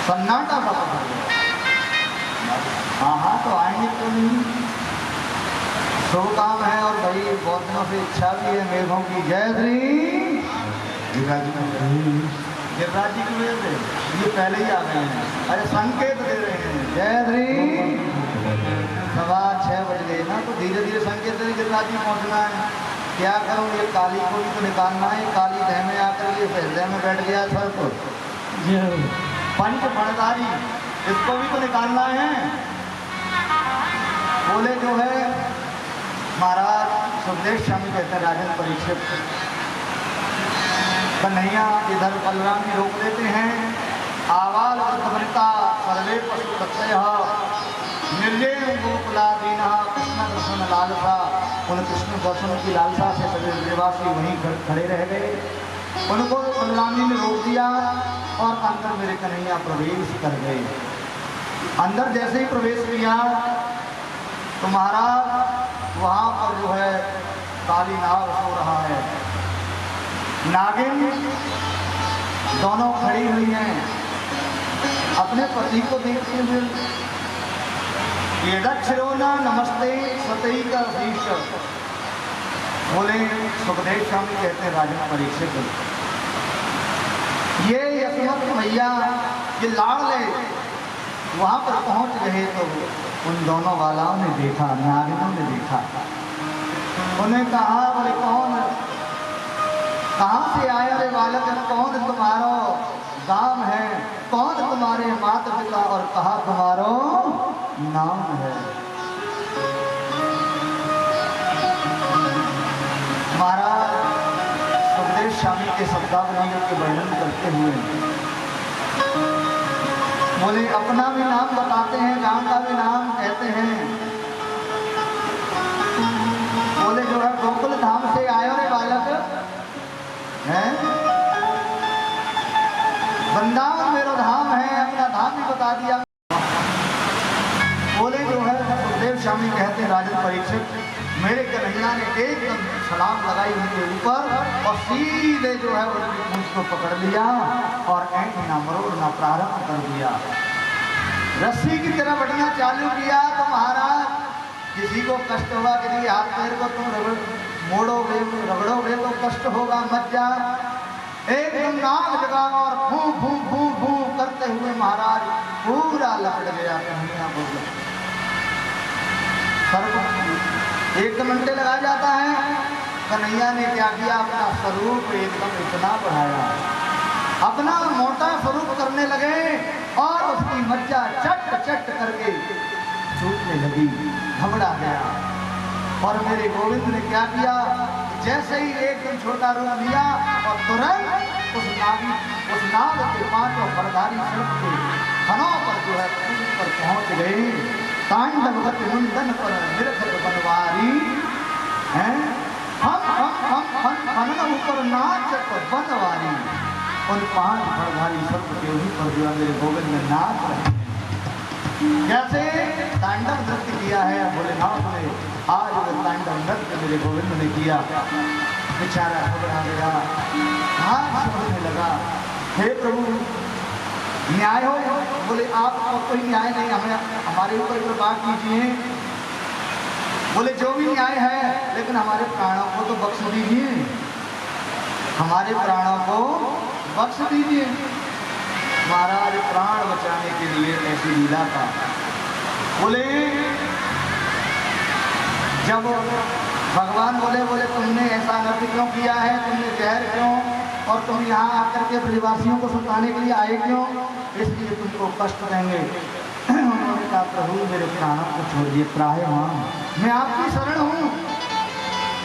A: सन्नाटा सा पकड़ गया। हाँ तो आएंगे तो नहीं, शुभ काम है और भाई बहुत दिनों से इच्छा भी है मेघों की। जय श्री गिरिराज जी की वजह से ये पहले ही आ गए हैं, अरे संकेत दे रहे हैं। जय श्री 6:15 बज गए ना, तो धीरे धीरे संकेत दे गिरिराज जी पहुँचना है। क्या करूँ, ये काली को भी तो निकालना है। काली देह में आकर ये हृदय में बैठ गया सर को पंच फणधारी, इसको भी तो निकालना है। बोले जो है महाराज सुखदेव स्वामी कहते हैं राजन परीक्षित कन्हैया इधर बलराम जी रोक देते हैं। आवाल वृद्धा सर्वे पशु तत्व निर्जय गोकुलादीना कृष्ण दर्शन लालसा। उन कृष्ण दर्शन की लालसा से सभी निवासी वहीं खड़े रह गए। उनको बलराम जी ने रोक दिया और अंदर मेरे कन्हैया प्रवेश कर गए। अंदर जैसे ही प्रवेश किया तो महाराज वहाँ पर जो है काली नाग सो रहा है। नागिन दोनों खड़ी हुई हैं, अपने पति को देखते हुए। ये दक्षिणोना नमस्ते सतई का शीश। बोले सुखदेव स्वामी कहते हैं राजन परीक्षित, ये यशवंत भैया ये लाड़ले वहाँ पर पहुँच गए तो उन दोनों वालाओं ने देखा, नागिनों ने देखा। उन्हें कहा बोले कौन, कहाँ से आया रे बालक, कौन तुम्हारो गांव है, कौन तुम्हारे माता पिता और कहाँ तुम्हारो नाम है। महाराज सुखदेव स्वामी के शब्दावलियों के वर्णन करते हुए बोले अपना भी नाम बताते हैं, गांव का भी नाम कहते हैं। बोले जो है गोकुल धाम से आयो रे बालक है, वृंदावन मेरा धाम है, अपना धाम भी बता दिया। बोले जो है सुखदेव स्वामी कहते हैं राजन परीक्षित, मेरे कन्हैया ने एकदम छलांग लगाई उनके ऊपर और सीधे जो है उनकी पूंछ को पकड़ लिया और ऐंठना मरोड़ना प्रारंभ कर दिया। रस्सी की तरह बढ़ना चालू किया तो महाराज किसी को कष्ट होगा, किसी हाथ पैर को तुम मोड़ोगे रगड़ोगे तो कष्ट होगा, मत जा। एकदम नाक जगाओ और फू फू फू फू करते हुए महाराज पूरा लपट गया कन्हैया बोले। एक घंटे लगा जाता है। कन्हैया ने क्या किया, अपना स्वरूप एकदम इतना बढ़ाया, अपना मोटा स्वरूप करने लगे और उसकी मज्जा चट चट करके छूटने लगी, घबरा गया। और मेरे गोविंद ने क्या किया, जैसे ही एकदम छोटा रूप लिया और तुरंत उस नाग के पांचों फरधारी सिर्फ के खनों पर जो है पर पहुंच गए। तांडवगत मुंडन पर निरखत बनवारी हैं, हम ऊपर नाचत बनवारी। उन पांच फरधारी सर्प के ऊपर जो है मेरे गोविंद ने नाच रहे हैं। जैसे तांडव नृत्य किया है भोलेनाथ ने, आज वो तांडव नृत्य मेरे गोविंद ने किया। बेचारा घबरा गया, हाथ समझने लगा, हे प्रभु न्याय हो। बोले आप कोई न्याय नहीं, हमें हमारे ऊपर कृपा कीजिए। बोले जो भी न्याय है लेकिन हमारे प्राणों को तो बख्श दीजिए, हमारे प्राणों को बख्श दीजिए। महाराज प्राण बचाने के लिए ऐसी लीला था। बोले जब भगवान बोले तुमने ऐसा नृत्य क्यों किया है, तुमने जहर क्यों, और तुम यहाँ आकर के ब्रजवासियों को सुताने के लिए आए क्यों, इसलिए तुमको कष्ट देंगे। उन्होंने कहा प्रभु मेरे प्राणों को छोड़िए, प्रायमान मैं आपकी शरण हूँ।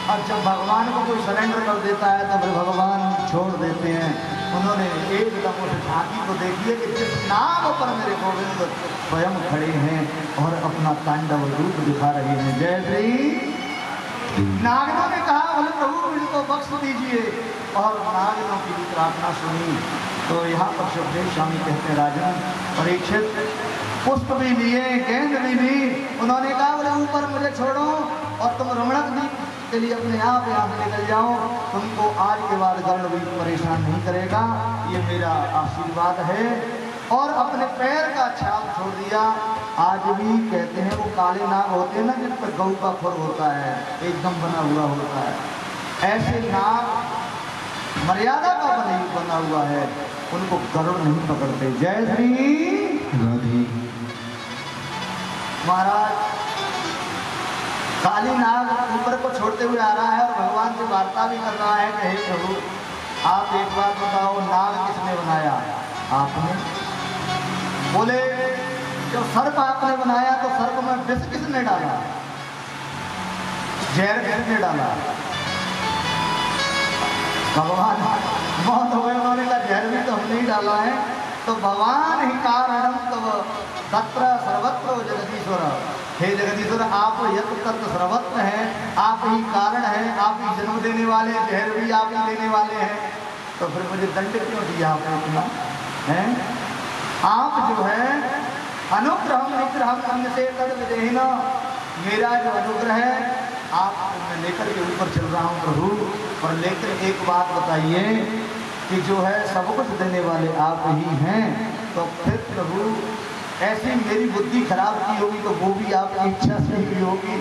A: और जब भगवान को कोई सरेंडर कर देता है तो फिर भगवान छोड़ देते हैं। उन्होंने एकदम उस झांकी को देखिए कि जिस नाव पर मेरे गोविंद स्वयं खड़े हैं और अपना तांडव रूप दिखा रहे हैं। जय श्री। नागिनों ने कहा बोले प्रभु इनको बख्श दीजिए, और नागिनों की प्रार्थना सुनी। तो यहाँ पर सुखदेव स्वामी कहते हैं राजन परीक्षित पुष्प भी लिए, गेंद भी ली। उन्होंने कहा बोले ऊपर मुझे छोड़ो और तुम रमणक भी के लिए अपने आप यहाँ से निकल जाओ, तुमको आज के बाद गरुड़ भी परेशान नहीं करेगा, ये मेरा आशीर्वाद है। और अपने पैर का छाप छोड़ दिया। आज भी कहते हैं वो काले नाग होते हैं ना, जिन पर गऊ का खुर होता है, एकदम बना हुआ होता है, ऐसे नाग मर्यादा का बना हुआ है, उनको गरुड़ नहीं पकड़ते। जय श्री राधे। महाराज काली नाग ऊपर को छोड़ते हुए आ रहा है और भगवान से वार्ता भी कर रहा है कि हे प्रभु, आप एक बात बताओ, नाग किसने बनाया? आपने। बोले जो सर्प आपने बनाया तो सर्प में विष किसने डाला? जहर किसने डाला? भगवान मौत हो गए, उन्होंने कहा जहर भी तो हमने ही डाला है। तो भगवान ही कारणम तव तत्र सर्वत्र जगदीश्वर। हे जगदीश्वर, आप यत्र तत्र सर्वत्र हैं, आप ही कारण हैं, आप ही जन्म देने वाले, जहर भी आप ही देने वाले हैं। तो फिर मुझे दंड क्यों दिया आपने इतना? हैं आप जो है अनुग्रह निग्रह करने से तद विदेहिना, मेरा जो अनुग्रह है आप मैं लेकर के ऊपर चल रहा हूँ प्रभु। और लेकर एक बात बताइए कि जो है सब कुछ देने वाले आप ही हैं, तो फिर प्रभु ऐसी मेरी बुद्धि खराब की होगी तो वो भी आपकी इच्छा से ही होगी,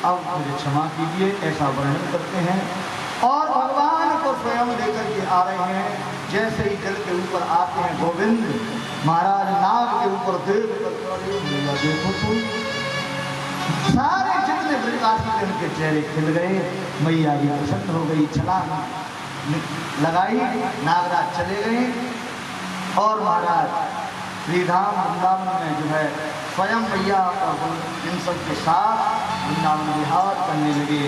A: अब मुझे क्षमा कीजिए, ऐसा वर्णन करते हैं। और भगवान को स्वयं लेकर के आ रहे हैं। जैसे ही जल के ऊपर आते हैं गोविंद महाराज, नाग के ऊपर देखो तो सारे जितने ब्रजवासी थे उनके चेहरे खिल गए, मैया भी प्रसन्न हो गई, छलांग लगाई, नागराज चले गए। और महाराज श्रीधाम वृंदावन में जो है स्वयं मैया इन सब के साथ वृंदावन विहार करने लगे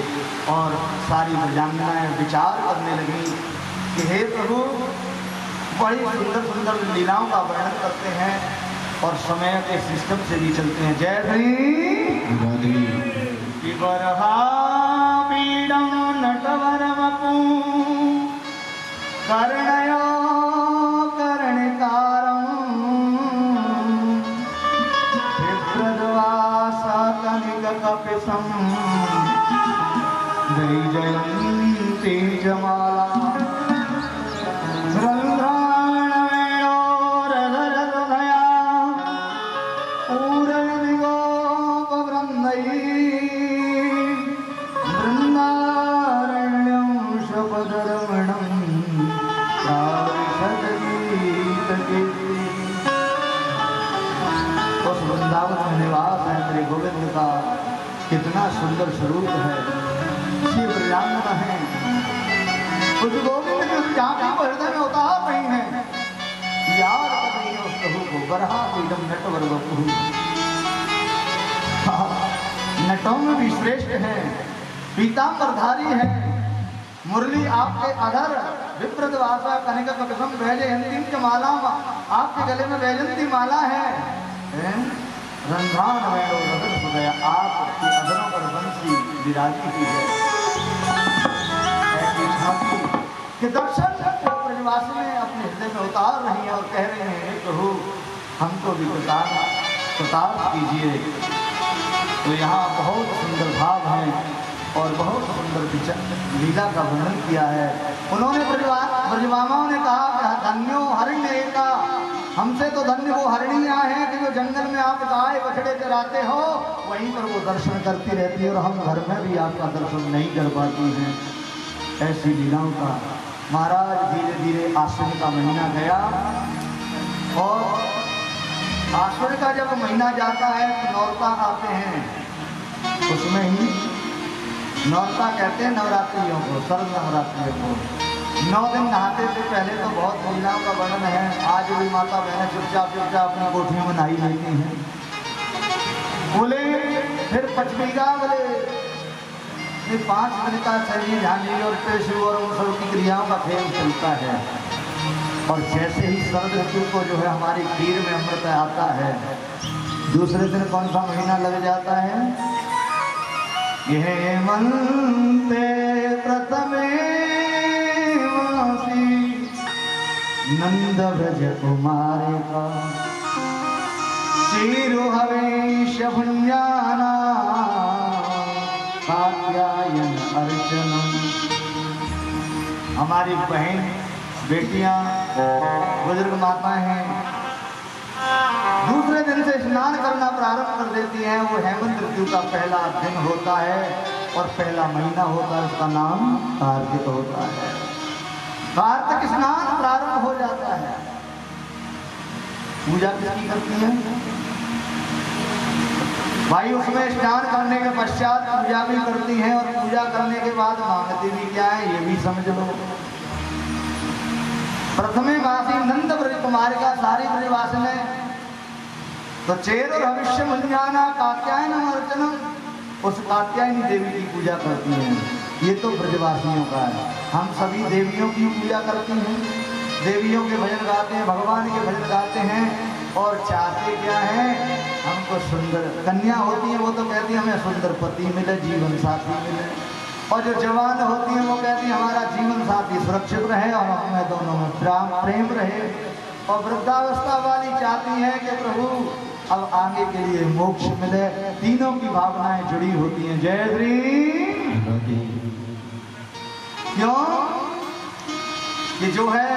A: और सारी ब्रजांगनाएं विचार करने लगी कि हे प्रभु, बड़ी सुंदर सुंदर लीलाओं का वर्णन करते हैं और समय के सिस्टम से भी चलते हैं। जय श्री विवरहा पीडम नटवरवपु कर्णयो कर्णिकारं विप्रद्वासा कनिककपिशं दैजयन्ती जमाला गोविंद का कितना सुंदर स्वरूप है, शिव ब्रह्मांड है। उस गोविंद के झांकी को हृदय में उतार रही है, याद कर रही है उस प्रभु को। बरहा पीडम नटवर बपु, नटों में भी श्रेष्ठ है, पीतांबरधारी है, मुरली आपके अधर, विप्रद्वासा कनिका कपिशम वैजयंती की माला आपके गले में वैजयंती माला है। रंध्रान वेणो रगड़ हो गया, आपकी अधरों पर बंसी विराजी हुई है। ऐसी झांकी के दर्शन ब्रजवासी में अपने हृदय में उतार रही है और कह रहे हैं प्रभु हमको भी प्रताप कीजिए। तो यहाँ बहुत सुंदर भाव है और बहुत सुंदर लीला का वर्णन किया है उन्होंने। ब्रजमामाओं ने कहा कि धन्यो हरिण्य का, हमसे तो धन्य वो हरिणियाँ हैं कि जो जंगल में आप गाय बछड़े चराते हो वहीं पर वो दर्शन करती रहती है और हम घर में भी आपका दर्शन नहीं कर पाती हैं। ऐसी लीलाओं का महाराज धीरे धीरे आश्विन का महीना गया और आश्विन का जब महीना जाता है तो नौरता आते हैं, उसमें ही नौरता कहते हैं नवरात्रियों को, सर्व नवरात्रियों को। 9 दिन नहाते से पहले तो बहुत लीलाओं का वर्णन है। आज भी माता बहनें चुपचाप अपनी कोठियों में नहाई लेती हैं। बोले फिर पचमीगा बोले 5 दिन का शरीर झांझी और पेशु और उन सब की क्रियाओं का खेल चलता है। और जैसे ही शरद ऋतु को जो है हमारी खीर में अमृत आता है, दूसरे दिन कौन सा महीना लग जाता है? यह मंते प्रथमे नंद ब्रज कुमारे का चिरु हवेश भुंजाना कात्यायन अर्चनम। हमारी बहन बेटियां बुजुर्ग माताएं हैं, दूसरे दिन से स्नान करना प्रारंभ कर देती हैं। वो हेमंत ऋतु का पहला दिन होता है और पहला महीना होता है, उसका नाम कार्तिक होता है। कार्तिक स्नान प्रारंभ हो जाता है। पूजा किसकी करती है भाई? उसमें स्नान करने के पश्चात पूजा भी करती हैं और पूजा करने के बाद मांगती भी क्या है ये भी समझ लो। प्रथमे वासी नंद ब्रज कुमार का सारी ब्रजवासिनें तो चेर और भविष्य मंजाना कात्यायन अर्चनम, उस कात्यायनी देवी की पूजा करती हैं। ये तो ब्रजवासियों का है। हम सभी देवियों की पूजा करते हैं, देवियों के भजन गाते हैं, भगवान के भजन गाते हैं और चाहते क्या है? हमको सुंदर कन्या होती है वो तो कहती है हमें सुंदर पति मिले, जीवन साथी मिले। और जो जवान होती है वो कहती है हमारा जीवन साथी सुरक्षित रहे और हमें दोनों में प्रेम रहे। और वृद्धावस्था वाली चाहती है कि प्रभु अब आगे के लिए मोक्ष मिले। तीनों की भावनाएं जुड़ी होती हैं। जय श्री। क्यों? ये जो है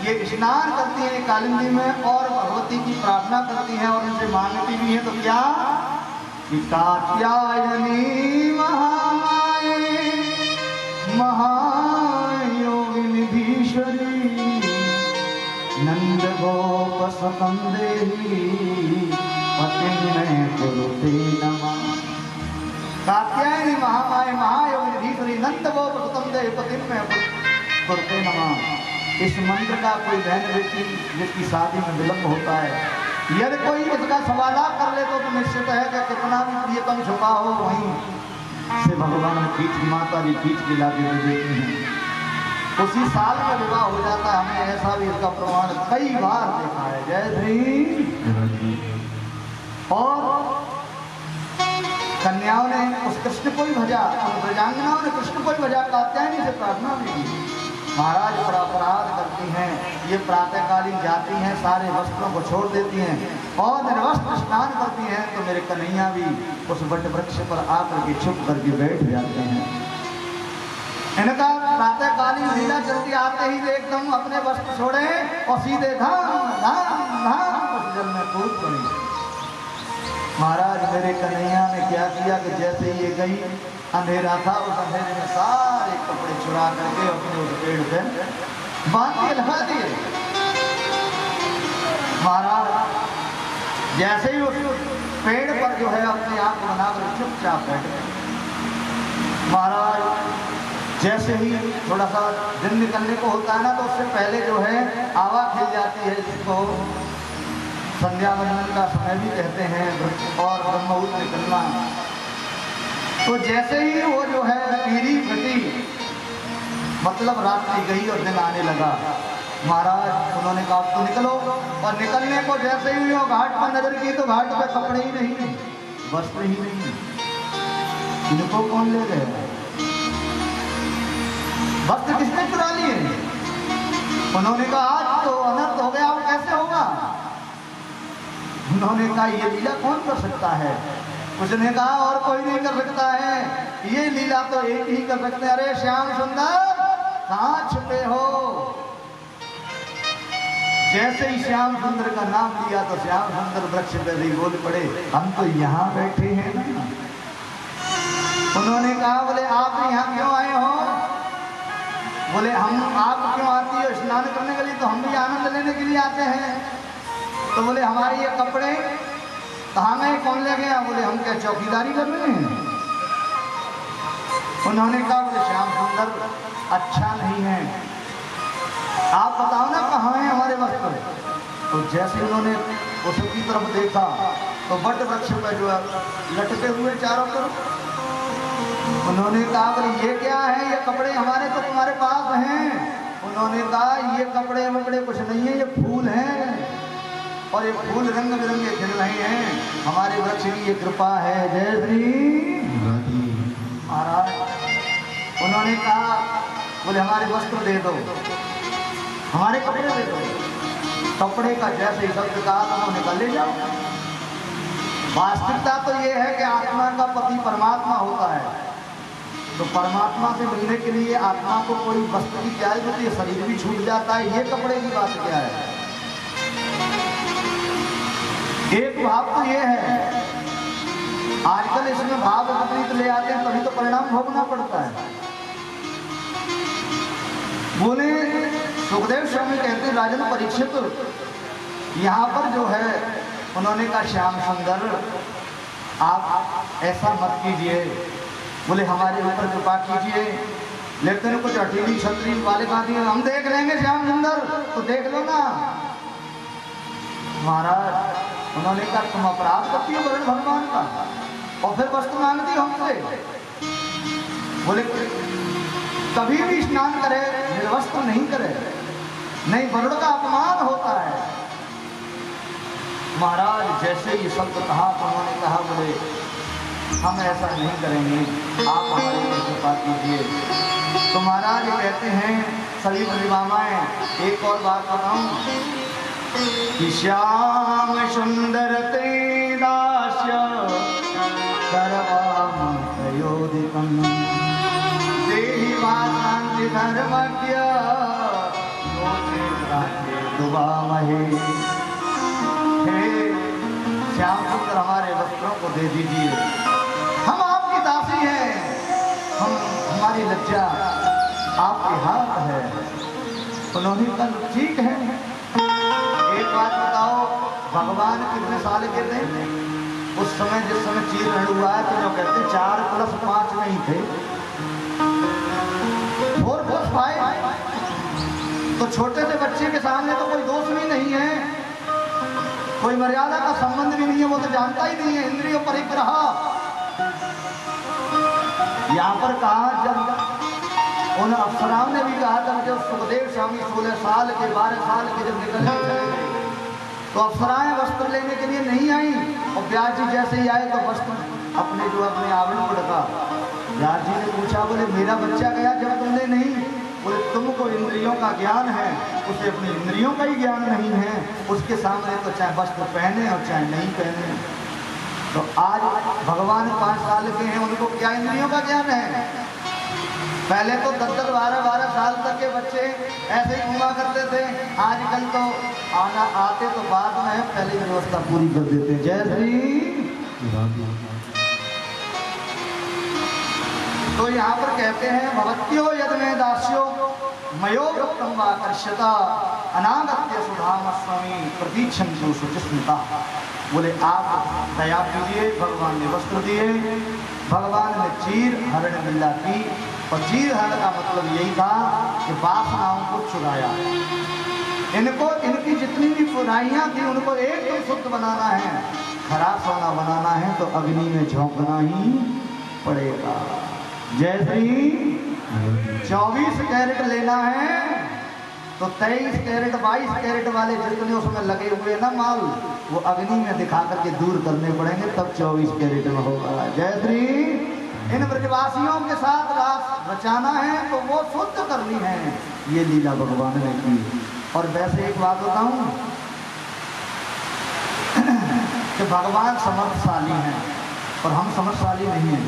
A: ये स्नान करती है कालिंदी में और भगवती की प्रार्थना करती हैं और उनसे मांगती भी है। तो क्या कि कात्यायनी महामाये महायोगिनिधीश्वरी नंद गोप सकंदेही पतिन्ने कुरुते नमः। कात्यायनी महामाये महायोगिनिधीश्वरी नंद गोप सकंदेही पतिन्ने कुरुते नमः। इस मंत्र का कोई बहन बेटी जिसकी शादी में विलंब होता है, यदि कोई उसका सवाला कर ले तो निश्चित है कि कितना भी प्रियतम छुपा हो वहीं से भगवान खींच माता जी खींच के लाके दे देती हैं। उसी साल में विवाह हो जाता है। हमने ऐसा भी इसका प्रमाण कई बार देखा है। जय श्री। और कन्याओं ने उस कृष्ण को ही भजा, ब्रजांगनाओं ने कृष्ण को ही भजा, कात्यायनी से प्रार्थना भी की। महाराज पर अपराध करती हैं, ये प्रातःकालीन जाती हैं, सारे वस्त्रों को छोड़ देती हैं और निर्वस्त्र स्नान करती हैं। तो मेरे कन्हैया भी उस वट वृक्ष पर आकर के छुप करके बैठ जाते हैं। इनका प्रातःकालीन लीला चलती आते ही एकदम अपने वस्त्र छोड़े और सीधे धाम धाम धाम उस जल में कूद पड़ी। महाराज मेरे कन्हैया ने क्या किया कि जैसे ये गई, अंधेरा था, उस अंधेरे में सारे कपड़े चुरा करके अपने उस पेड़ पे बांध के लगा दिए। महाराज जैसे ही उस पेड़ पर जो है अपने आप को बनाकर चुपचाप बैठ गए। महाराज जैसे ही थोड़ा सा दिन निकलने को होता है ना तो उससे पहले जो है आवा खिल जाती है, जिसको संध्या वंदन का समय भी कहते हैं, और ब्रह्ममुहूर्त निकलना। तो जैसे ही वो जो है पीरी फटी, मतलब रात्रि गई और दिन आने लगा। महाराज उन्होंने कहा तो निकलो, और निकलने को जैसे ही वो घाट पर नजर की तो घाट पे कपड़े ही नहीं, वस्त्र ही नहीं। इनको कौन ले गए? वस्त्र किसने चुरा लिए? उन्होंने कहा आज तो अनर्थ हो गया, अब कैसे होगा? उन्होंने कहा ये लीला कौन कर सकता है? उसने कहा और कोई नहीं कर सकता है, ये लीला तो एक ही कर सकते हैं। अरे श्याम सुंदर कहाँ छुपे हो? जैसे ही श्याम सुंदर का नाम लिया तो श्याम सुंदर वृक्ष पे भी बोल पड़े, हम तो यहाँ बैठे हैं ना। उन्होंने कहा बोले आप यहाँ क्यों आए हो? बोले हम आप क्यों आती हो स्नान करने के लिए? तो हम भी आनंद लेने के लिए आते हैं। तो बोले हमारे ये कपड़े कहाँ गए, कौन ले गया? बोले हम क्या चौकीदारी कर रहे हैं? उन्होंने कहा बोले श्याम सुंदर अच्छा नहीं है, आप बताओ ना कहाँ है हमारे वस्त्र। तो जैसे उन्होंने उसकी तरफ देखा तो वट वृक्ष पर जो है लटके हुए चारों तरफ। उन्होंने कहा बोले ये क्या है? ये कपड़े हमारे तो तुम्हारे पास हैं। उन्होंने कहा ये कपड़े वपड़े कुछ नहीं है, ये फूल हैं, और ये फूल रंग बिरंगे खिल रहे हैं, हमारे वृक्ष की ये कृपा है। जय श्री महाराज। उन्होंने कहा बोले हमारे वस्त्र दे दो, हमारे कपड़े दे दो। कपड़े का जैसे ही शब्द कहा तो उन्होंने कहा ले जाओ। वास्तविकता तो ये है कि आत्मा का पति परमात्मा होता है, तो परमात्मा से मिलने के लिए आत्मा को कोई वस्त्र की क्या जरूरत है? शरीर भी छूट जाता है, ये कपड़े की बात क्या है? एक भाव तो ये है, आजकल इसमें भाव विपरीत ले आते हैं, तभी तो परिणाम भोगना पड़ता है। बोले सुखदेव स्वामी कहते हैं, राजन परीक्षित, यहाँ पर जो है उन्होंने कहा श्याम सुंदर आप ऐसा मत कीजिए, बोले हमारे ऊपर कृपा कीजिए, लेकिन कुछ अठीली छतरी वाले कहा दिए हम देख लेंगे श्याम सुंदर, तो देख लो ना। महाराज उन्होंने कहा तुम अपराध करती हो वरुण भगवान का और फिर वस्तु मांगती हमसे। बोले कभी भी स्नान करे निर्वस्त्र नहीं करे, नहीं वरुण का अपमान होता है। महाराज जैसे ये शब्द कहा तो उन्होंने कहा बोले हम ऐसा नहीं करेंगे, आप हमारे ऊपर कृपा कीजिए। तो महाराज कहते हैं सभी प्रतिभामाएं, एक और बात बताऊं कि श्याम सुंदर ते दास्य सर्वामयोदिकं देहि वासांति धर्मज्ञ लोके राज्ये दुवामहे। हे श्याम सुंदर हमारे वस्त्रों को दे दीजिए, हम आपकी दासी हैं, हमारी लज्जा आपके हाथ है। उन्होंने कहा ठीक है। एक बात बताओ, भगवान कितने साल के थे उस समय, जिस समय चीर रण हुआ है? तो जो कहते 4 + 5 नहीं थे, 4 + 5। तो छोटे से बच्चे के सामने तो कोई दोष भी नहीं है, कोई मर्यादा का संबंध भी नहीं है, वो तो जानता ही नहीं है इंद्रियों परिग्रह। यहाँ पर कहा जब उन अप्सराओं ने भी कहा था, जब सुखदेव स्वामी 16 साल के 12 साल के जब निकलने चले गए तो अप्सराएं वस्त्र लेने के लिए नहीं आई, और व्यास जी जैसे ही आए तो वस्त्र अपने आवरण को ढका। व्यास जी ने पूछा, बोले मेरा बच्चा गया जब तुमने नहीं? बोले तुमको इंद्रियों का ज्ञान है, उसे अपनी इंद्रियों का ही ज्ञान नहीं है, उसके सामने तो चाहे वस्त्र पहने और चाहे नहीं पहने। तो आज भगवान 5 साल के हैं, उनको क्या इंद्रियों का ज्ञान है? पहले तो 10-10, 12-12 साल तक के बच्चे ऐसे ही घूमा करते थे, आजकल तो आते तो बाद में है, पहले व्यवस्था पूरी कर देते हैं। जय श्री। तो यहाँ पर कहते हैं भवत्यो यद में दास्यो मयो वृत्तम वाकर्ष्यता अनागत्य सुधाम स्वामी प्रतीक्षन्तु शुचिस्मिता। बोले आप दया कीजिए, भगवान ने वस्त्र दिए, भगवान ने चीर हरण लीला की, और चीर हरण का मतलब यही था कि वासनाओं को छुड़ाया। इनको इनकी जितनी भी बुराइयां थी उनको एकदम शुद्ध बनाना है, खराब सोना बनाना है तो अग्नि में झोंकना ही पड़ेगा। जय श्री। 24 कैरेट लेना है तो 23 कैरेट 22 कैरेट वाले जितने उसमें लगे हुए ना माल, वो अग्नि में दिखा करके दूर करने पड़ेंगे, तब 24 कैरेट में होगा। जय श्री। इन ब्रजवासियों के साथ रास रचाना है तो वो शुद्ध करनी है, ये लीला भगवान ने की। और वैसे एक बात बताऊं कि भगवान समर्थशाली हैं और हम समर्थशाली नहीं हैं।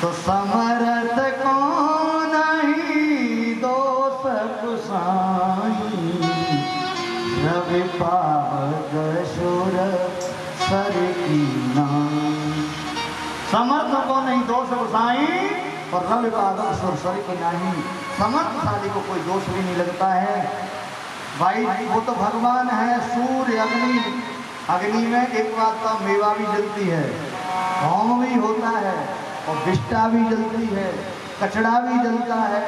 A: तो समर्थ कौन नहीं दोष कुसाई, रवि पावक सुर सर की नाई। समर्थ को नहीं दोष कुसाई और रवि पावक सुर सर की नाई। समर्थशाली को कोई दोष भी नहीं लगता है भाई, वो तो भगवान है। सूर्य अग्नि, अग्नि में एक बात का मेवा भी जलती है, होम भी होता है, और विष्टा भी जलती है, कचड़ा भी जलता है।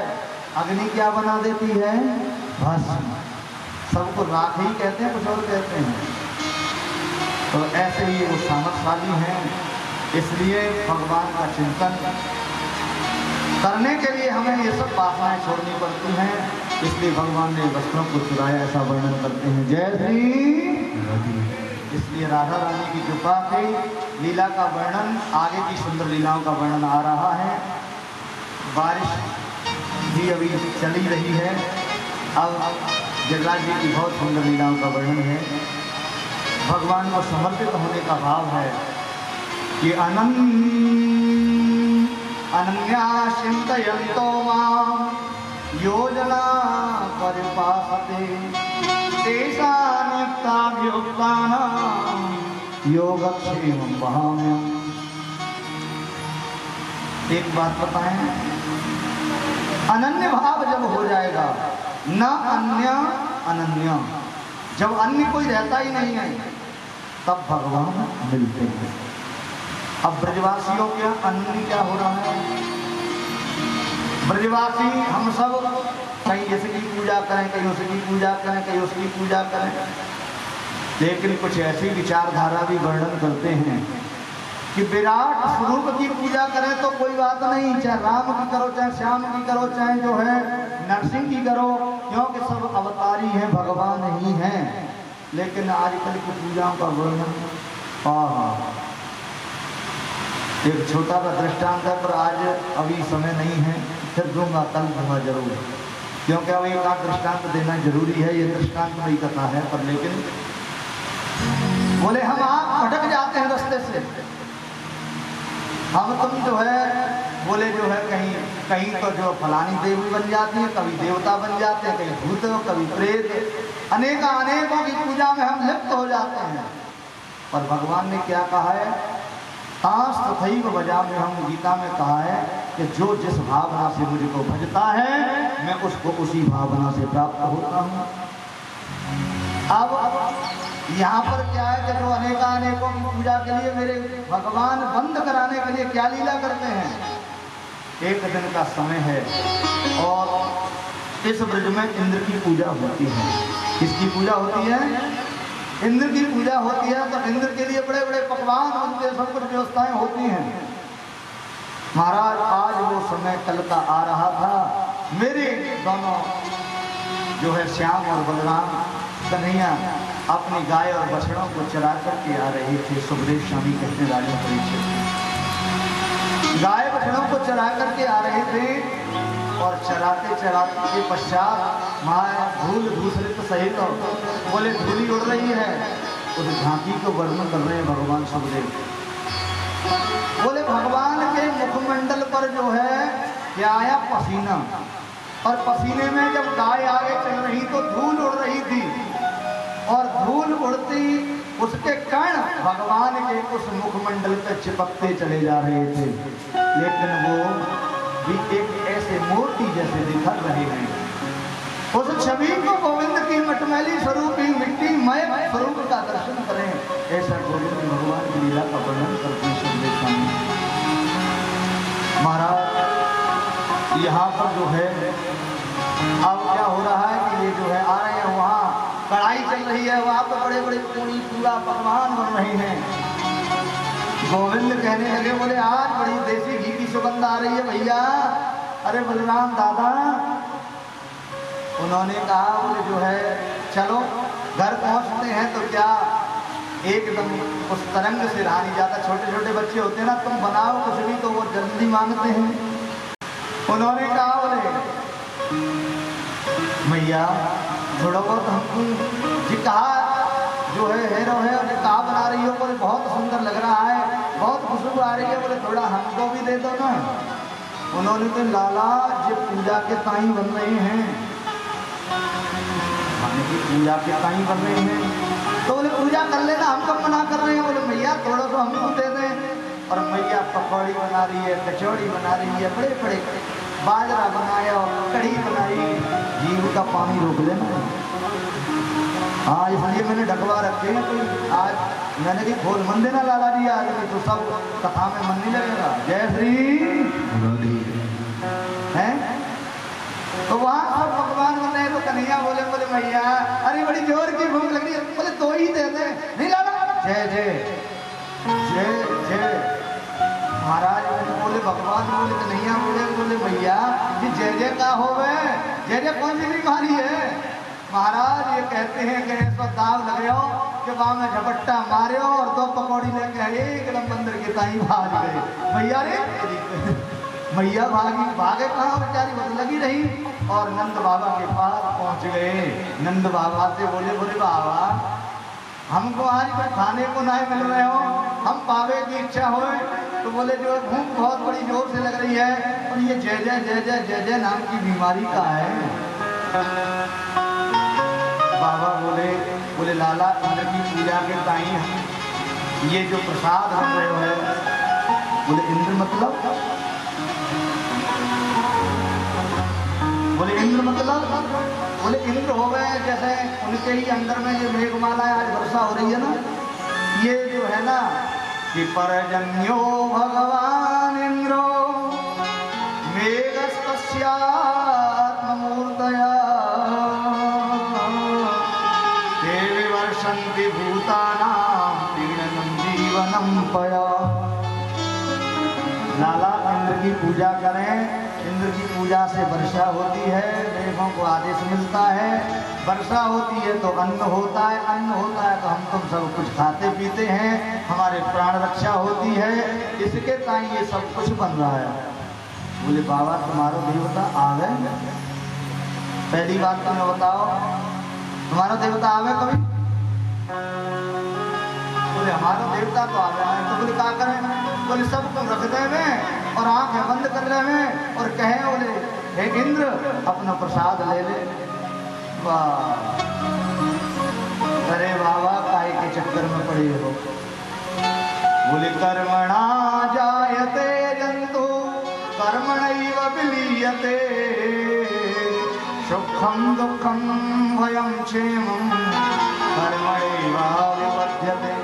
A: अग्नि क्या बना देती है? भस्म। सबको राख ही कहते हैं, कुछ और कहते हैं। तो ऐसे ही वो सामर्थशाली हैं, इसलिए भगवान का चिंतन करने के लिए हमें ये सब वासनाएं छोड़नी पड़ती हैं, इसलिए भगवान ने वस्त्रों को चुराया, ऐसा वर्णन करते हैं। जय श्री। इसलिए राधा रानी की कृपा से लीला का वर्णन, आगे की सुंदर लीलाओं का वर्णन आ रहा है। बारिश भी अभी चली रही है, अब जगराज जी की बहुत सुंदर लीलाओं का वर्णन है। भगवान को समर्पित होने का भाव है कि अनन्या चिंतयन्तो मां योजना परिपासते तेषां युक्ताभ्युक्तानां योगक्षेमं वहाम्यहम्। एक बात बताएं, अनन्य भाव जब हो जाएगा, न अन्य अनन्य, जब अन्य कोई रहता ही नहीं है तब भगवान मिलते हैं। अब ब्रजवासियों के अन्य क्या हो रहा है? ब्रजवासी हम सब कहीं इसकी पूजा करें, कहीं उसकी पूजा करें, कहीं उसकी पूजा करें, लेकिन कुछ ऐसी विचारधारा भी वर्णन करते हैं कि विराट स्वरूप की पूजा करें तो कोई बात नहीं, चाहे राम की करो, चाहे श्याम की करो, चाहे जो है नरसिंह की करो, क्योंकि सब अवतारी हैं, भगवान ही हैं। लेकिन आजकल की पूजाओं का वर्णन एक छोटा सा दृष्टांत है, पर आज अभी समय नहीं है, फिर दूंगा, कल दूंगा जरूर, क्योंकि अब एक आध दृष्टांत देना जरूरी है। ये दृष्टांत नहीं कथा है, पर लेकिन बोले हम आप भटक जाते हैं रास्ते से, हम तुम जो है बोले जो है कहीं कहीं तो जो फलानी देवी बन जाती है, कभी देवता बन जाते हैं, कहीं भूत, कभी प्रेत, अनेकों की पूजा में हम लिप्त हो जाते हैं। पर भगवान ने क्या कहा है? तास तथैव भजाम्यहम्, हम गीता में कहा है कि जो जिस भावना से मुझको भजता है मैं उसको उसी भावना से प्राप्त होता हूँ। अब यहाँ पर क्या है कि जो अनेकों की पूजा के लिए मेरे भगवान बंद कराने के लिए क्या लीला करते हैं? एक दिन का समय है और इस ब्रज में इंद्र की पूजा होती है। किसकी पूजा होती है? इंद्र की पूजा होती है। तो इंद्र के लिए बड़े बड़े पकवान बनते हैं, सब कुछ व्यवस्थाएं होती हैं। महाराज आज वो समय कल का आ रहा था, मेरे दोनों जो है श्याम और बलराम कन्हैया अपनी गाय और बछड़ों को चरा करके आ रहे थे। सुखदेव स्वामी कहते राजा परीक्षित गाय बछड़ों को चरा करके आ रहे थे और चराते चराते के पश्चात माया धूल धूसरित सहित बोले धूली उड़ रही है। उस झांकी को वर्णन कर रहे हैं भगवान सुखदेव। बोले भगवान के मुखमंडल पर जो है क्या आया? पसीना। और पसीने में जब गाय आगे चल रही तो धूल उड़ रही थी और धूल उड़ती उसके कण भगवान के उस मुखमंडल पे चिपकते चले जा रहे थे, लेकिन वो भी एक ऐसे मूर्ति जैसे दिखा रहे हैं। उस छवि को गोविंद की मटमैली स्वरूप ही मिट्टीमय स्वरूप का दर्शन करें, ऐसा गोविंद भगवान की लीला का वर्णन करते हैं सुखदेव स्वामी महाराज। यहाँ पर जो है अब क्या हो रहा है कि ये जो है आ रहे हैं, वहाँ कढ़ाई चल रही है, वहाँ पर बड़े बड़े पूरी पूरा पकवान बन रहे हैं। गोविंद कहने लगे, बोले आज बड़ी देसी घी की सुगंध आ रही है भैया। अरे बलराम दादा, उन्होंने कहा बोले जो है चलो घर पहुँचते हैं तो क्या एकदम उस तरंग से रहा नहीं जाता। छोटे छोटे बच्चे होते हैं ना, तुम बनाओ कुछ भी तो वो जल्दी मांगते हैं। उन्होंने कहा बोले भैया थोड़ा बहुत हमको जी कहा जो है हेरो है और कहा बना रही हो, बोले बहुत सुंदर लग रहा है, बहुत खुशबू आ रही है, बोले थोड़ा हमको भी दे दो ना। उन्होंने तो लाला जो पूजा के ताई बन रहे हैं, खाने की पूजा के ताई बन रहे हैं, तो बोले पूजा कर लेना, हम कब मना कर रहे हैं। बोले भैया थोड़ा सा हमको दे दें। और मैया पकौड़ी बना रही है, कचौड़ी बना रही है, बड़े बड़े बाजरा बनाया और कढ़ी बनाई, जीव का पानी रोक लेना। हाँ इसलिए मैंने ढकवा रखे हैं, कोई आज मैंने कि खोल मन देना लाला जी आज तो सब कथा में मन नहीं लगेगा। जय श्री है। तो वहाँ सब पकवान बन रहे तो कन्हैया बोले बोले भैया अरे बड़ी जोर की भूख लग रही है, बोले दो ही दे दे। नहीं लाला जय जय जय जय महाराज। बोले भगवान बोले कन्हैया बोले बोले भैया ये जय जय का हो गए, जय जय कौन सी बीमारी है? महाराज ये कहते हैं कि ऐसा दाग लगे हो कि वहां में झपट्टा मारे हो और दो पकौड़ी लेके आए एकदम मंदिर के ताई भाग गए। भैया रे मैया भागे कहाँ बेचारी बस लगी रही और नंद बाबा के पास पहुंच गए। नंद बाबा से बोले बोले बाबा हमको आज कोई खाने को नहीं मिल रहे हो, हम पावे की इच्छा हो। तो बोले जो भूख बहुत बड़ी जोर से लग रही है और ये जय जय जय जय जय जय नाम की बीमारी का है। बाबा बोले बोले लाला इंद्र की पूजा के ताई ये जो प्रसाद बन रहे हो है, बोले इंद्र मतलब, बोले इंद्र मतलब, बोले इंद्र हो गए जैसे उनके ही अंदर में ये मेघमाला आज वर्षा हो रही है ना, ये जो है ना कि परजन्यो भगवान इंद्रो मेघस्तस्यात्ममूर्तया ते विवर्षन्ति भूतानां पीडनं जीवनं पया। लाला इंद्र की पूजा करें, इंद्र की पूजा से वर्षा होती है, देवों को आदेश मिलता है, वर्षा होती है तो अन्न होता है, अन्न होता है तो हम तुम सब कुछ खाते पीते हैं, हमारे प्राण रक्षा होती है, इसके ताई ये सब कुछ बन रहा है। बोले बाबा तुम्हारा देवता आ गए? पहली बात तुम्हें बताओ, तुम्हारा देवता आवे कभी? बोले हमारा देवता तो आ गया है। तो बोले क्या करें? बोले सब तुम रख दे में और आंखें बंद कर रहे में और कहे बोले हे इंद्र अपना प्रसाद ले ले। वाह, अरे बाबा काय के चक्कर में पड़े हो। बोले कर्मणा जायते जंतु कर्मणैव विलीयते सुखम दुखम भयं क्षेमं कर्मणैव विपद्यते।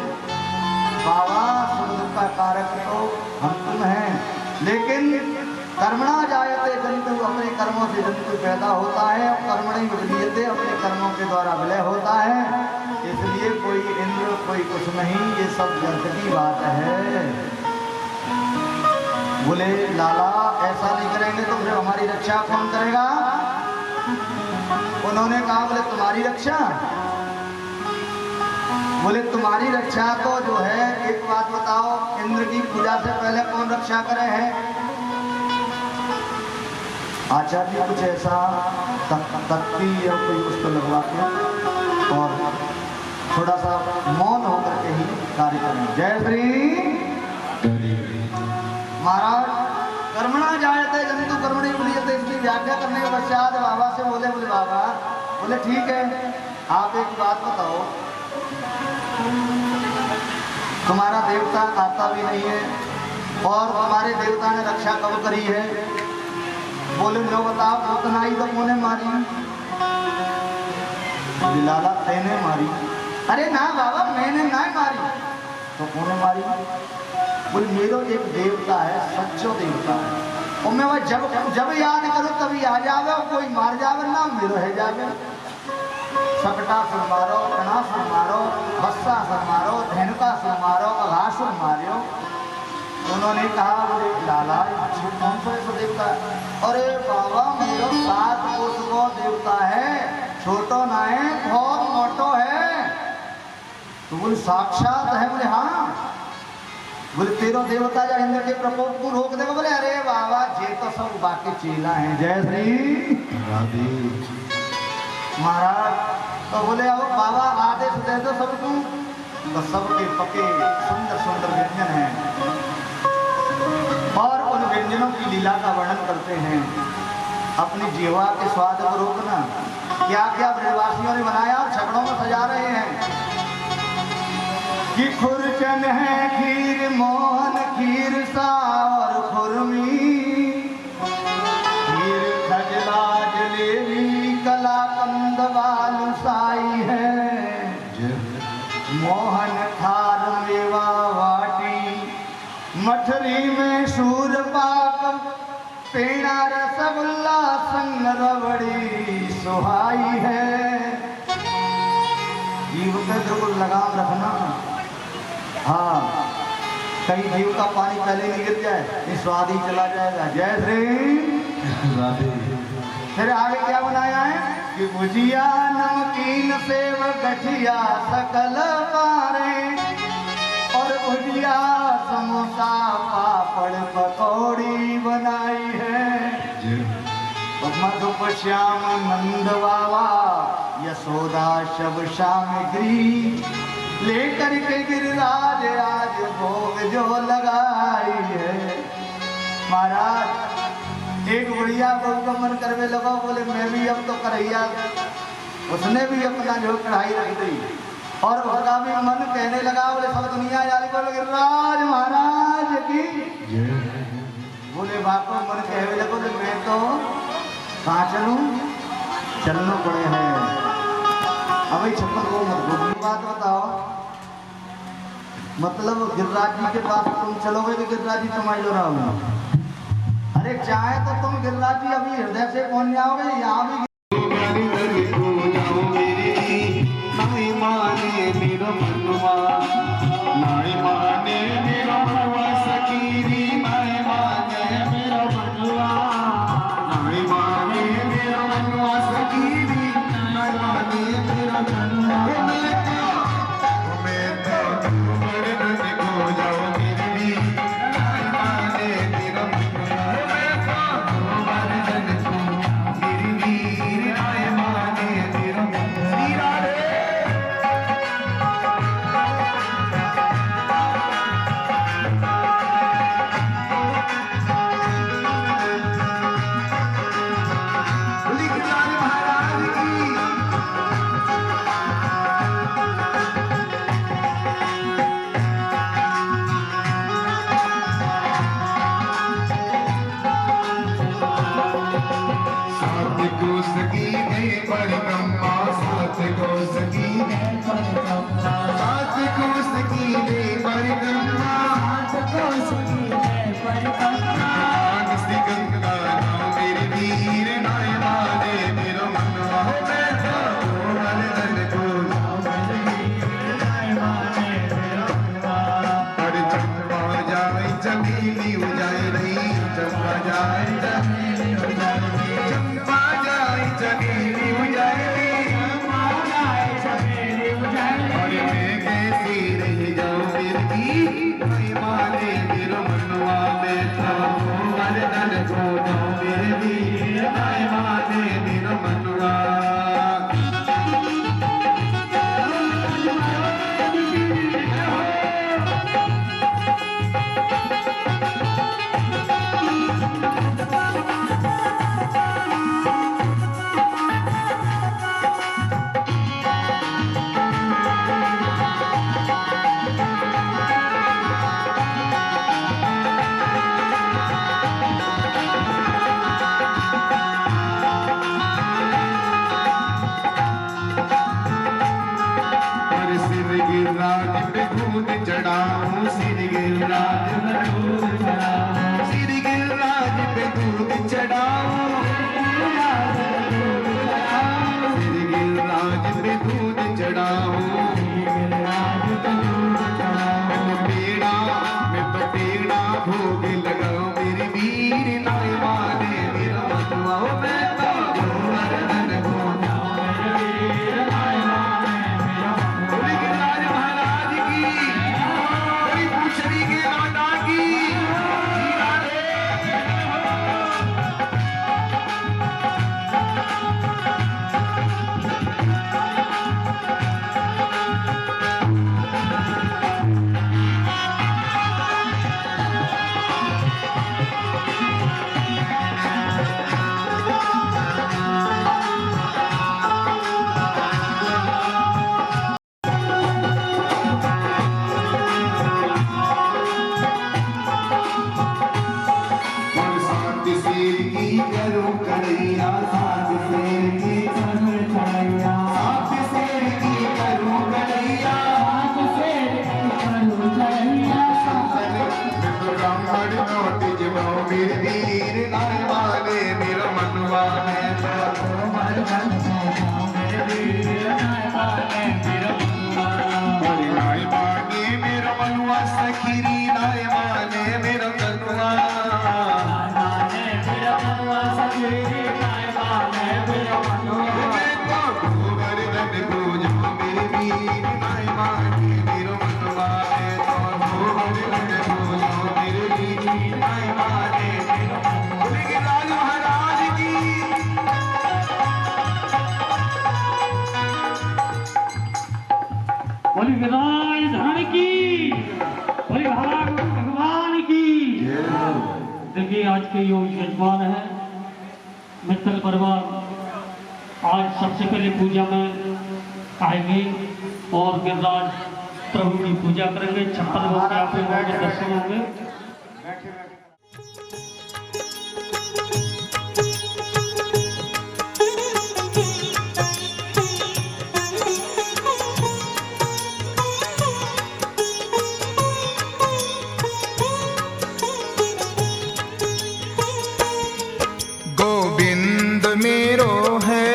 A: बाबा सुख दुख का कारक तो हम तुम हैं, लेकिन कर्मणा जायते जंतु अपने कर्मों से जंतु पैदा होता है और कर्मणैव विलीयते अपने कर्मों के द्वारा विलय होता है। इसलिए कोई इंद्र कोई कुछ नहीं, ये सब व्यर्थ की बात है। बोले लाला ऐसा नहीं करेंगे तो फिर हमारी रक्षा कौन करेगा? उन्होंने कहा बोले तुम्हारी रक्षा, बोले तुम्हारी रक्षा तो जो है एक बात बताओ, इंद्र की पूजा से पहले कौन रक्षा करे है? आचार्य कुछ ऐसा तत्ती या कोई कुछ तो लगवा के और थोड़ा सा मौन होकर के ही कार्य करें। जय श्री महाराज। कर्मणा जायते जंतु कर्मणि विलीयते, इसकी व्याख्या करने के पश्चात बाबा से बोले बाबा बोले ठीक है, आप एक बात बताओ, तुम्हारा देवता आता भी नहीं है और तुम्हारे देवता ने रक्षा कब करी है? बोले लो बताओ, उतना ही तो कोने मारी? लाला तेने मारी। अरे ना बाबा मैंने ना मारी, तो कोने मारी? बोले मेरो एक देवता है, सच्चो देवता है, और मैं वह जब याद करो तभी आ जावे, कोई मार जावे ना मेरो है जावे। सकटासुर मारो, कणासुर मारो, भस्सासुर मारो, धेनुकासुर मारो, अघासुर मारो। उन्होंने कहा बोले लाला कौन सा ऐसा देवता है? अरे बाबा मेरो 7 कोस को देवता है, छोटो ना है, बहुत मोटो है। तो बोले साक्षात है? बोले हाँ। बोले तेरो देवता या इंद्र के प्रकोप को रोक देगा? बोले अरे बाबा जे तो सब बाकी चीला हैं। जय श्री महाराज। तो बोले अब बाबा आदेश दे दो सबको। तो सबके पके सुंदर सुंदर व्यंजन हैं और उन व्यंजनों की लीला का वर्णन करते हैं। अपनी जीवा के स्वाद को रोकना, क्या क्या ब्रजवासियों ने बनाया और छकड़ों में सजा रहे हैं कि खुरचन है खीर मोहन खीर सा और खुरमी, खीर खजला जलेबी कलाकंद बालूशाही है, मोहन थाल मेवा वाटी, मठरी में सूर पाक, पेड़ा रसगुल्ला संग रबड़ी सुहाई है। जीव पे बिल्कुल लगाम रखना। हाँ, कहीं जीव का पानी पहले नहीं गिर जाए, ये स्वाद ही चला जाएगा। जय श्री राधे। फिर आगे क्या बनाया है कि भुजिया नमकीन सेव गठिया सकल पारे, और भुजिया समोसा पापड़ पकौड़ी बनाई है। मधुप श्याम नंद बाबा यशोदा शब सामग्री, लेकर के गिरिराज आज भोग जो लगाई है। महाराज एक बुढ़िया बहू का मन करवे लगा, बोले मैं भी अब तो करैया, उसने भी अपना जो कढ़ाई रख दी और उसका भी मन कहने लगा, बोले सब दुनिया जाली बोले गिरिराज महाराज की। बोले बापू मन कहने लगे, बोले मैं तो कहाँ चलूं, चलना पड़े हैं। अब छप्पन को मत बोलो, बात बताओ, मतलब गिरिराज जी के पास तुम चलोगे कि गिरिराज जी तुम्हारी जो रहोगे? अरे चाहे तो तुम गिरिराज जी अभी हृदय से पहुंच जाओगे, यहाँ भी
B: देखिए आज के यो यजमान है मित्तल परिवार, आज सबसे पहले पूजा में आएंगे। और गिरिराज प्रभु की पूजा करेंगे। 56 भोग के आप लोगों के दर्शन होंगे।
C: गोविंद मेरो है,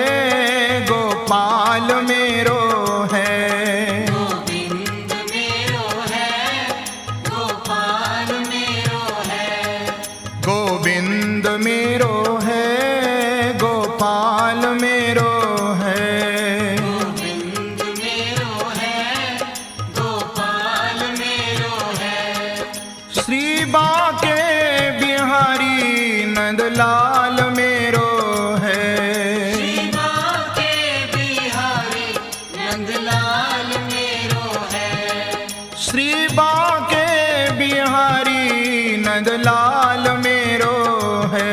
C: गोपाल मेरो है।
D: गोविंद मेरो है, गोपाल मेरो है।
C: गोविंद मेरो है, गोपाल मेरो है।
D: गोविंद मेरो है, गोपाल मेरो है।
C: श्री बांके बिहारी नंदलाल मेरो है।
D: श्री बांके बिहारी नंदलाल मेरो है।
C: श्री बांके बिहारी नंदलाल मेरो है।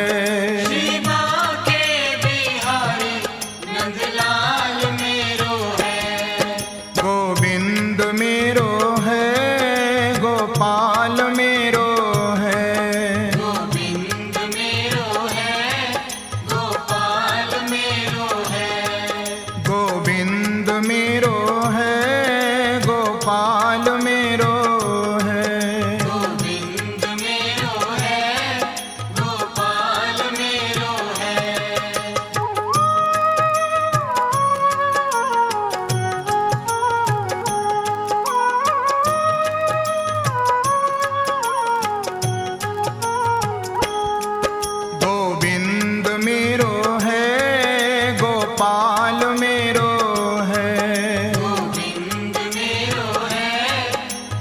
D: श्री बांके बिहारी नंदलाल मेरो है।
C: गोविंद मेरो है, गोपाल मेरो है।
D: गोविंद मेरो है, गोपाल मेरो है।
C: गोविंद मेरो है, गोपाल मेरो है।
D: गोविंद मेरो है, गोपाल मेरो है।
C: गोविंद मेरो है, गोपाल मेरो है।
D: गोविंद मेरो है,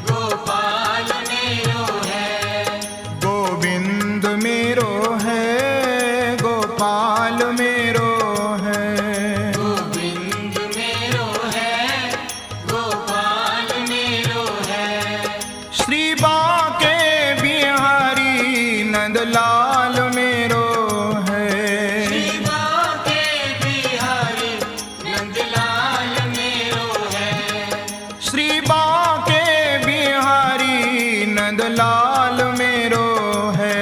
D: गोपाल मेरो है।
C: गोविंद मेरो है, गोपाल मेरो है।
D: गोविंद मेरो है, गोपाल मेरो है।
C: श्री बांके बिहारी नंदलाल मेरो है।
D: श्री बांके बिहारी नंदलाल मेरो है।
C: श्री बांके बिहारी नंदलाल मेरो है।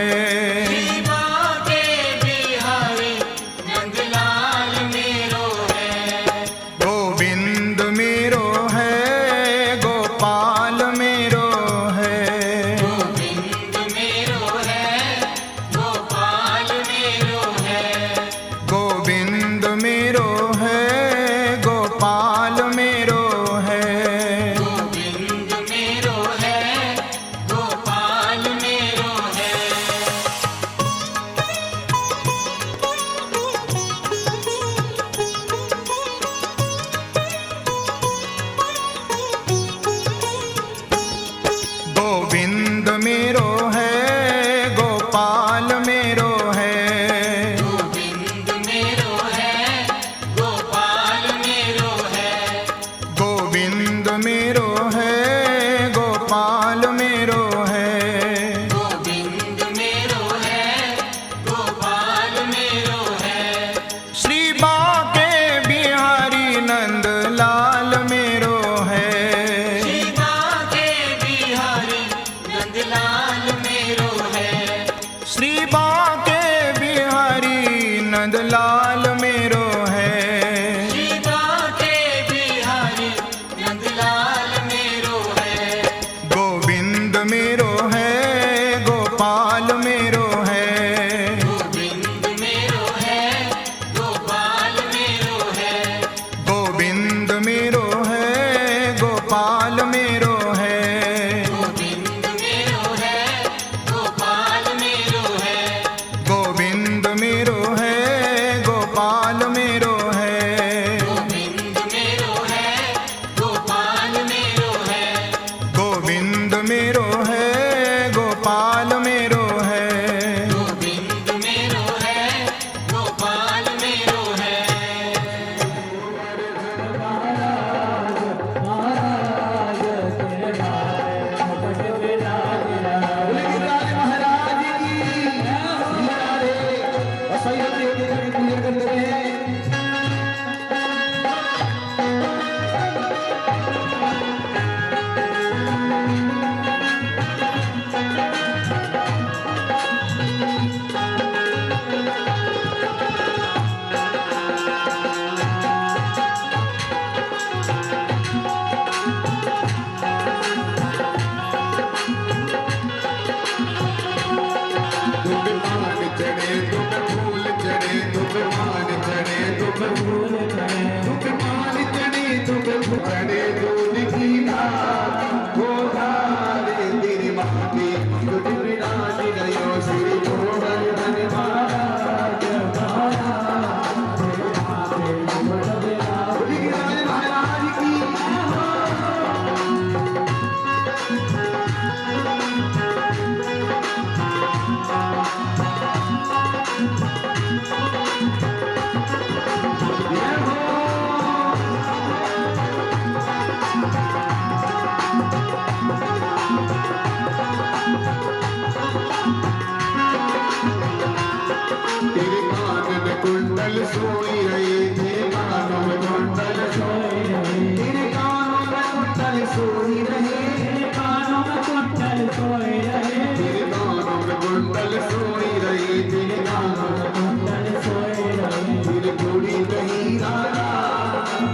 D: श्री बांके बिहारी नंदलाल मेरो है।
C: गोविंद मेरो है, गोपाल मेरो है।
D: गोविंद मेरो है, गोपाल मेरो है।
C: गोविंद मेरो है, गोपाल मेरो है।
D: गोविंद मेरो है, गोपाल मेरो है।
C: गोविंद मेरो है, गोपाल मेरो है।
D: गोविंद मेरो है, गोपाल मेरो है।
C: गोविंद मेरो है, गोपाल मेरो है।
D: गोविंद मेरो है, गोपाल मेरो है।
C: श्री बांके बिहारी नंदलाल मेरो है।
D: श्री बांके बिहारी नंदलाल मेरो है।
C: श्री बांके बिहारी नंदलाल मेरो है।
D: श्री बांके बिहारी नंदलाल
A: दीना वो धारे तेरे माथे मुकुट विराज रयो श्री गोवर्धन महाराज महाराज की तेरे कानन कुंडल सोई रहे थे कानों में कुंडल सोई रहे तेरे कानों में कुंडल सोई रहे कानों में कुंडल सोई रहे तेरे कानों में कुंडल सोई रहे तेरे कानों में कुंडल सोई रहे तेरे घोड़ी नहीं राजा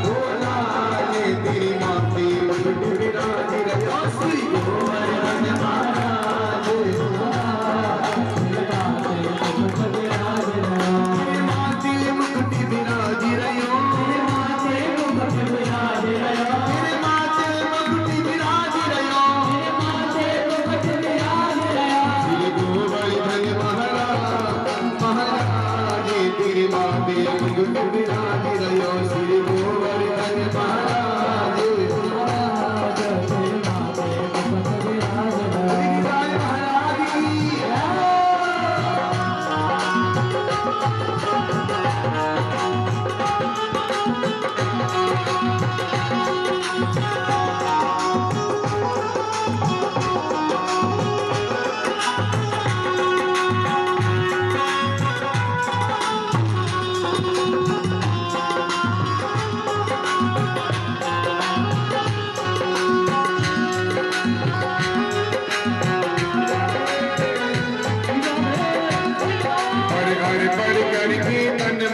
A: बोला रे तेरी माथे मुकुट विराज रहे श्री गोवर्धन महाराज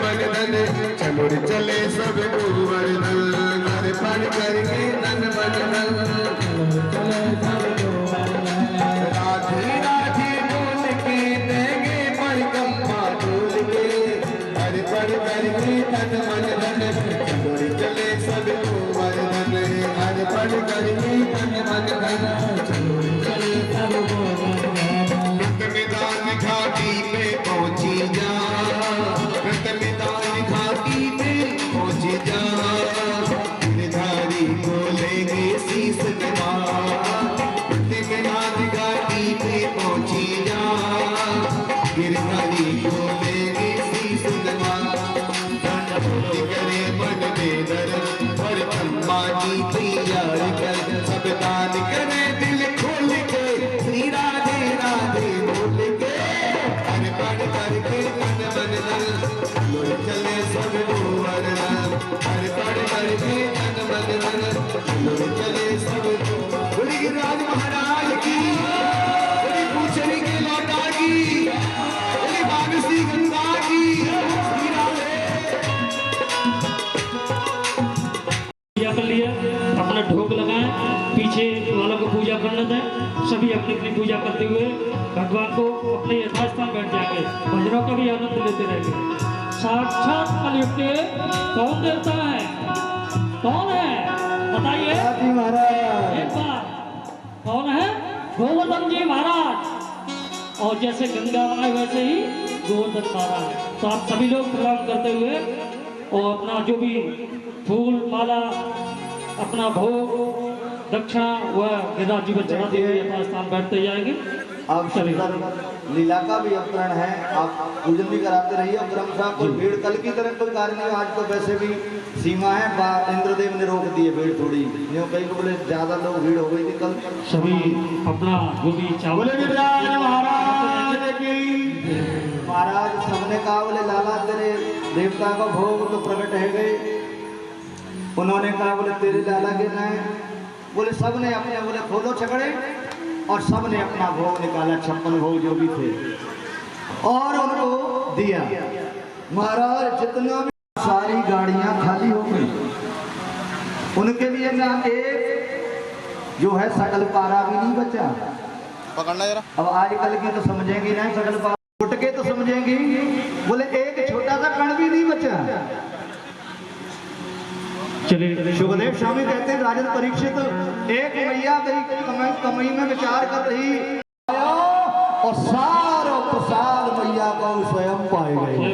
A: चमुर चले सब गोवर्धन घर पर करके तन मन राधे राधे बोल के देंगे परिक्रमा बोल के घर पर करके तन मन धन चमुर चले सब गोवर्धन घर पर करके तन मन धन चमुर चले सब गोवर्धन मैदान घाटी पे पहुंची जा मैदान घाटी पे पहुंच जा गिरधारी को लेंगे शीस नवा मैदान घाटी पे पहुंची जा गिरधारी को लेंगे शीस नवा करे मन में दर पर अम्मा जी तैयार कर सब दान करे दिल खोल के श्री राधे राधे बोल के हर पढ़ करके मन मन दर चले सब गोवर्धन हर पढ़ करके तन मन धन चले सब बोली गिरिराज महाराज की बोली पूछरी के लौटा की बोली बागसी गंगा की श्री राधे
B: पूजा कर लिया अपना ढोक लगाएं पीछे वालों को पूजा करने दें सभी अपनी अपनी पूजा करते हुए भगवान को अपने यथास्थान बैठ जाएंगे भजनों का भी आनंद लेते रहेंगे साक्षात कलयुग के कौन देवता है कौन है बताइए
A: महाराज
B: एक बार कौन है गोवर्धन जी महाराज और जैसे गंगा माँ वैसे ही गोवर्धन महाराज तो आप सभी लोग प्रणाम करते हुए और अपना जो भी फूल माला अपना भोग दक्षिणा वह गिरिराज जी को चढ़ा देंगे यथास्थान बैठते जाएंगे
A: आप सुंदर लीला का भी अवतरण है आप पूजन भी कराते रहिए और क्रमशः कोई भीड़ कल की तरह कोई कार्य नहीं आज तो वैसे भी सीमा है इंद्रदेव ने रोक दी है भीड़ थोड़ी यूँ कहीं को बोले ज्यादा लोग भीड़ हो गई थी कल
B: सभी अपना जो भी चावल
A: महाराज सबने कहा बोले लाला तेरे देवता का भोग तो प्रकट है गए उन्होंने कहा बोले तेरे लाला के ना बोले सबने अपने बोले खोलो छकड़े और सबने अपना भोग निकाला 56 भोग जो भी थे और उनको दिया महाराज जितना भी सारी गाड़ियां खाली हो गई उनके लिए ना एक जो है सकल पारा भी नहीं बचा
C: पकड़ना जरा
A: अब आजकल की तो समझेंगे ना सकल पारा उठ के तो समझेंगे बोले एक छोटा सा कण भी नहीं बचा
B: चलिए
A: शुभदेव स्वामी कहते हैं राजन परीक्षित एक मैया गई कमई में विचार कर रही और सारो प्रसाद मैया को स्वयं पाए गए।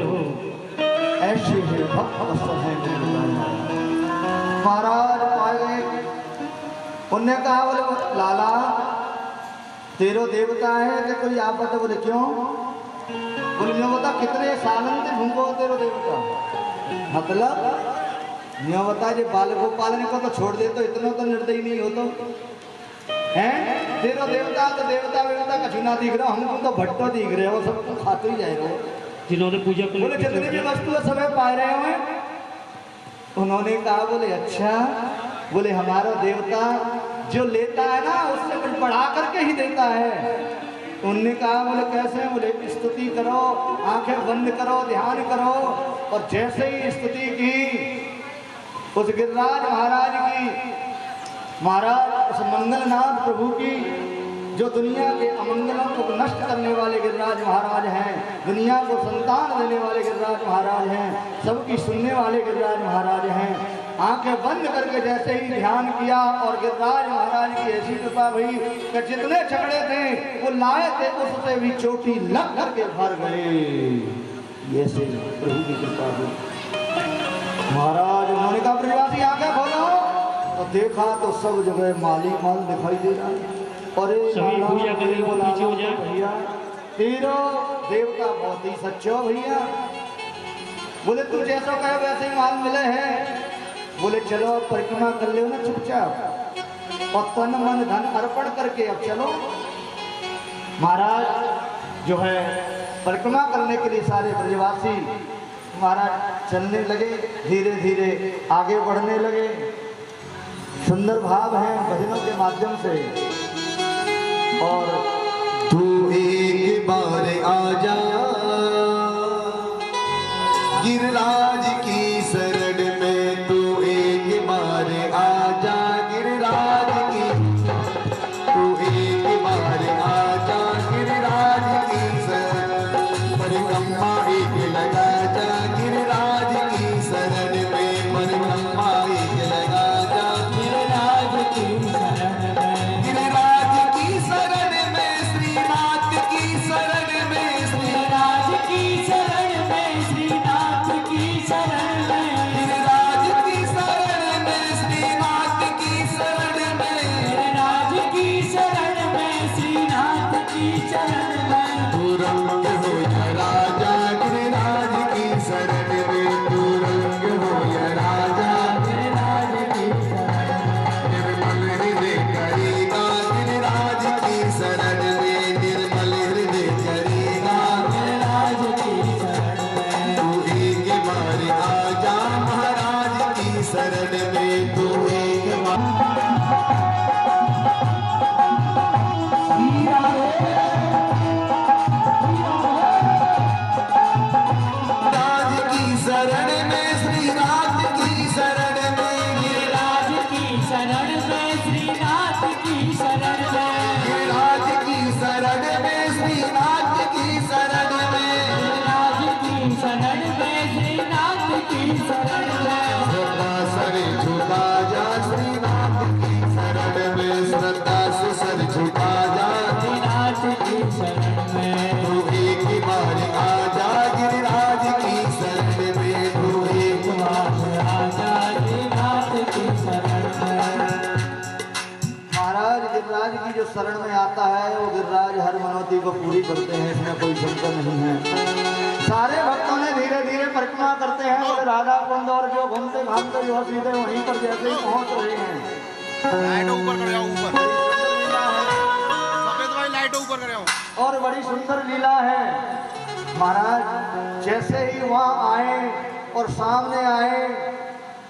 A: ऐसे है भक्त अवसर है महाराज पाए गए। उनने कहा बोले लाला तेरो देवता है कि कोई आफत है? बोले क्यों? बोले न्यो बता कितने सालन से भूखो तेरो देवता? मतलब न्यो बता जे बालको पालने को तो छोड़ दे तो इतना तो निर्दयी नहीं हो तो हैं? तेरो देवता तो देवता वेवता कछु ना दिख रहा, हमको तो भट्टो दिख रहे हो, सब तो खाते ही जाएगा
B: जिन्होंने पूजा कर
A: बोले जितनी भी वस्तु है सब पा रहे हो। उन्होंने कहा बोले अच्छा, बोले हमारा देवता जो लेता है ना उससे कुछ बढ़ा करके ही देता है। उनने कहा बोले कैसे? बोले स्तुति करो, आंखें बंद करो, ध्यान करो, और जैसे ही स्तुति की उस गिरिराज महाराज की, महाराज उस मंगलनाथ प्रभु की जो दुनिया के अमंगलों को नष्ट करने वाले गिरिराज महाराज हैं, दुनिया को संतान देने वाले गिरिराज महाराज हैं, सबकी सुनने वाले गिरिराज महाराज हैं। आंखें बंद करके जैसे ही ध्यान किया और गिरिराज महाराज की ऐसी कृपा हुई कि जितने झगड़े थे वो लाए थे उससे भी चोटी लग करके भर गए। ये से प्रभु की कृपा हुई। महाराज उन्होंने कहा ब्रजवासी आंखें खोलो, तो देखा तो सब जगह माली माल दिखाई दे रहा है। अरे
B: सभी पूजा करने को पीछे हो जाए।
A: भैया तेरो देवता बहुत ही सच्चो भैया। बोले तू जैसा कहे वैसे ही माल मिले हैं। बोले चलो अब परिक्रमा कर ले ना चुपचाप और तन मन धन अर्पण करके अब चलो। महाराज जो है परिक्रमा करने के लिए सारे ब्रजवासी महाराज चलने लगे, धीरे धीरे आगे बढ़ने लगे। सुंदर भाव है भजनों के माध्यम से। और
C: तू एक बार आजा गिरिराज की शरण में, तू एक बार आजा गिरिराज की, तू एक बार आजा गिरिराज की शरण, परिक्रमा एक लगा जा गिरिराज की शरण में, परिक्रमा एक लगा जा गिरिराज की शरण में, गिरिराज की शरण में, श्रीनाथ की शरण में, श्रीनाथ की शरण में, श्रीनाथ की शरण में, गिरिराज की शरण में, श्रीनाथ की शरण में, गिरिराज की शरण में, श्रीनाथ की शरण में, तू रंग हो या राजा गिरिराज की शरण में, तू रंग हो या राजा गिरिराज की शरण में, निर्मल हृदय करेगा गिरिराज की शरण में, निर्मल हृदय करेगा गिरिराज की शरण में, तू एक बार आजा महाराज की शरण में, तू एक बार राज की शरण में, श्रीनाथ की शरण में, गिरिराज की शरण में, श्रीनाथ की शरण में, गिरिराज की शरण में, श्रीनाथ की शरण में, गिरिराज की शरण में, श्रीनाथ की शरण में, श्रद्धा सर झुका जा श्रीनाथ की शरण में, श्रद्धा से सर झुका जा श्रीनाथ की शरण में, तू एक बार आजा गिरिराज की शरण में, तू एक बार आजा गिरिराज की शरण में।
A: महाराज गिरिराज की जो शरण में आता है वो गिरिराज हर मनोती को पूरी करते हैं, इसमें कोई शंका नहीं है। सारे भक्तों ने धीरे धीरे परिक्रमा करते हैं और राधा कुंड और जो घूमते भागते जो सीधे वहीं पर जैसे ही पहुंच रहे हैं।
E: लाइट ऊपर कर ऊपर सफेद वाली लाइट ऊपर कर
A: और बड़ी सुंदर लीला है। महाराज जैसे ही वहाँ आए और सामने आए,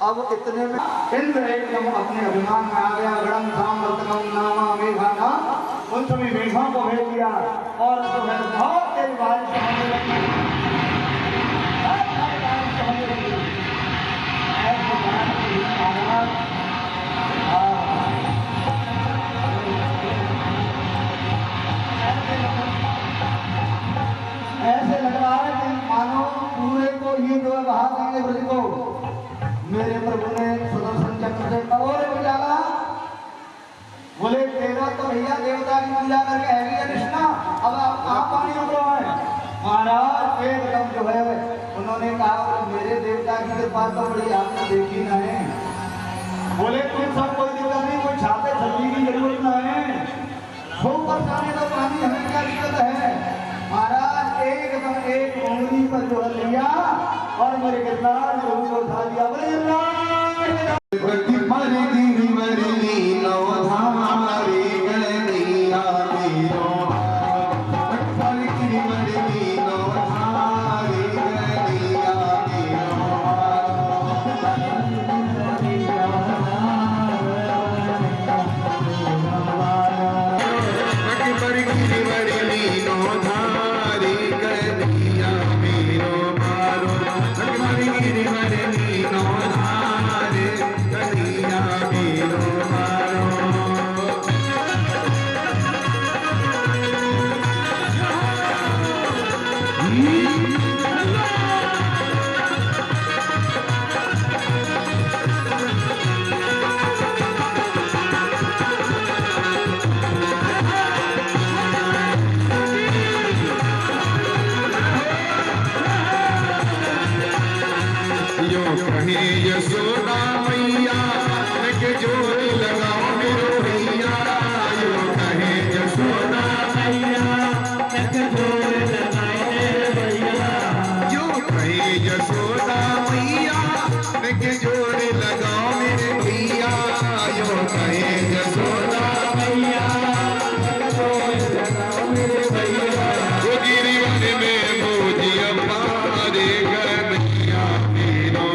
A: अब इतने में इंद्र एकदम अपने अभिमान में आ गया। गणम धाम वर्तनम नामा मेघाना, उन सभी मेघों को भेज दिया और जो है बहुत तेज बारिश होने लगी। ऐसे लग रहा है कि मानो पूरे को ये जो बहा देंगे ब्रज को। मेरे प्रभु ने सुदर्शन देवता की पूजा करके है गया कृष्णा, अब आप कहाँ पानी उग रहा है? महाराज एकदम जो है उन्होंने कहा मेरे देवता की कृपा तो बड़ी आपने देखी ना है। बोले तुम सब कोई दिक्कत नहीं, कोई छाते छतरी की जरूरत ना है, खूब बरसाने तो पानी हमें क्या दिक्कत है। महाराज एकदम एक उंगली पर जो लिया और मेरे गिरनार को उठा लिया।
C: यशोदा मैया के जोर लगाओ मेरो भैया, यो कहे यशोदा मैया के जोर लगाए भैया, यो कहे यशोदा मैया के जोर लगाओ मेरे भैया, यो कहे यशोदा मैया के जोर लगाओ मेरे भैया। वो गिरिवन में मोजिया पारे गनैया मेरो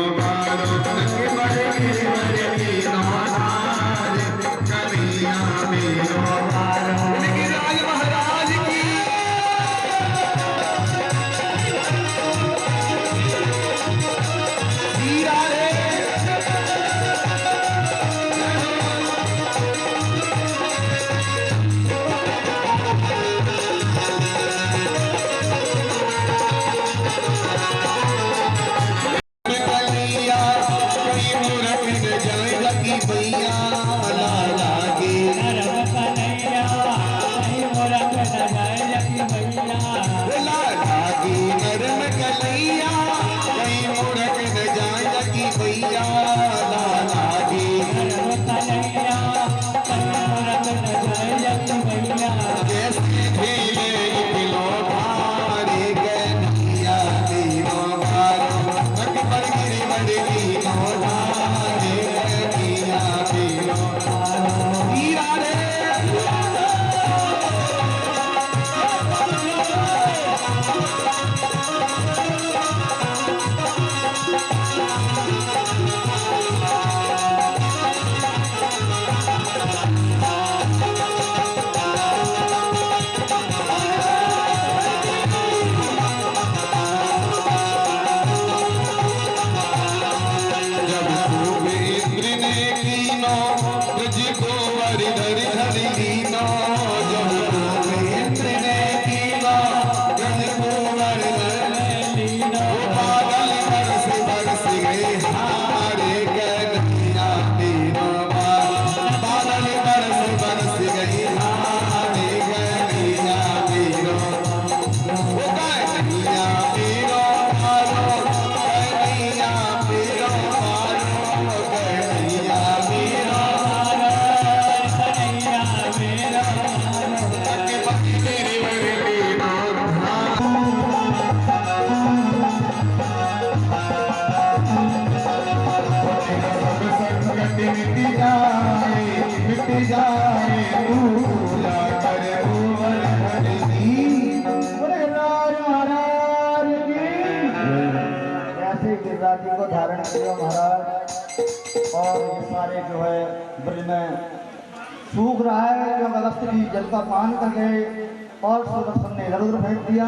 A: गिरिराज को धारण किया महाराज, और ये सारे जो है ब्रज में सूख रहा है, जो अगस्त जी जल का पान कर गए और सुदर्शन ने इधर उधर फेंक दिया।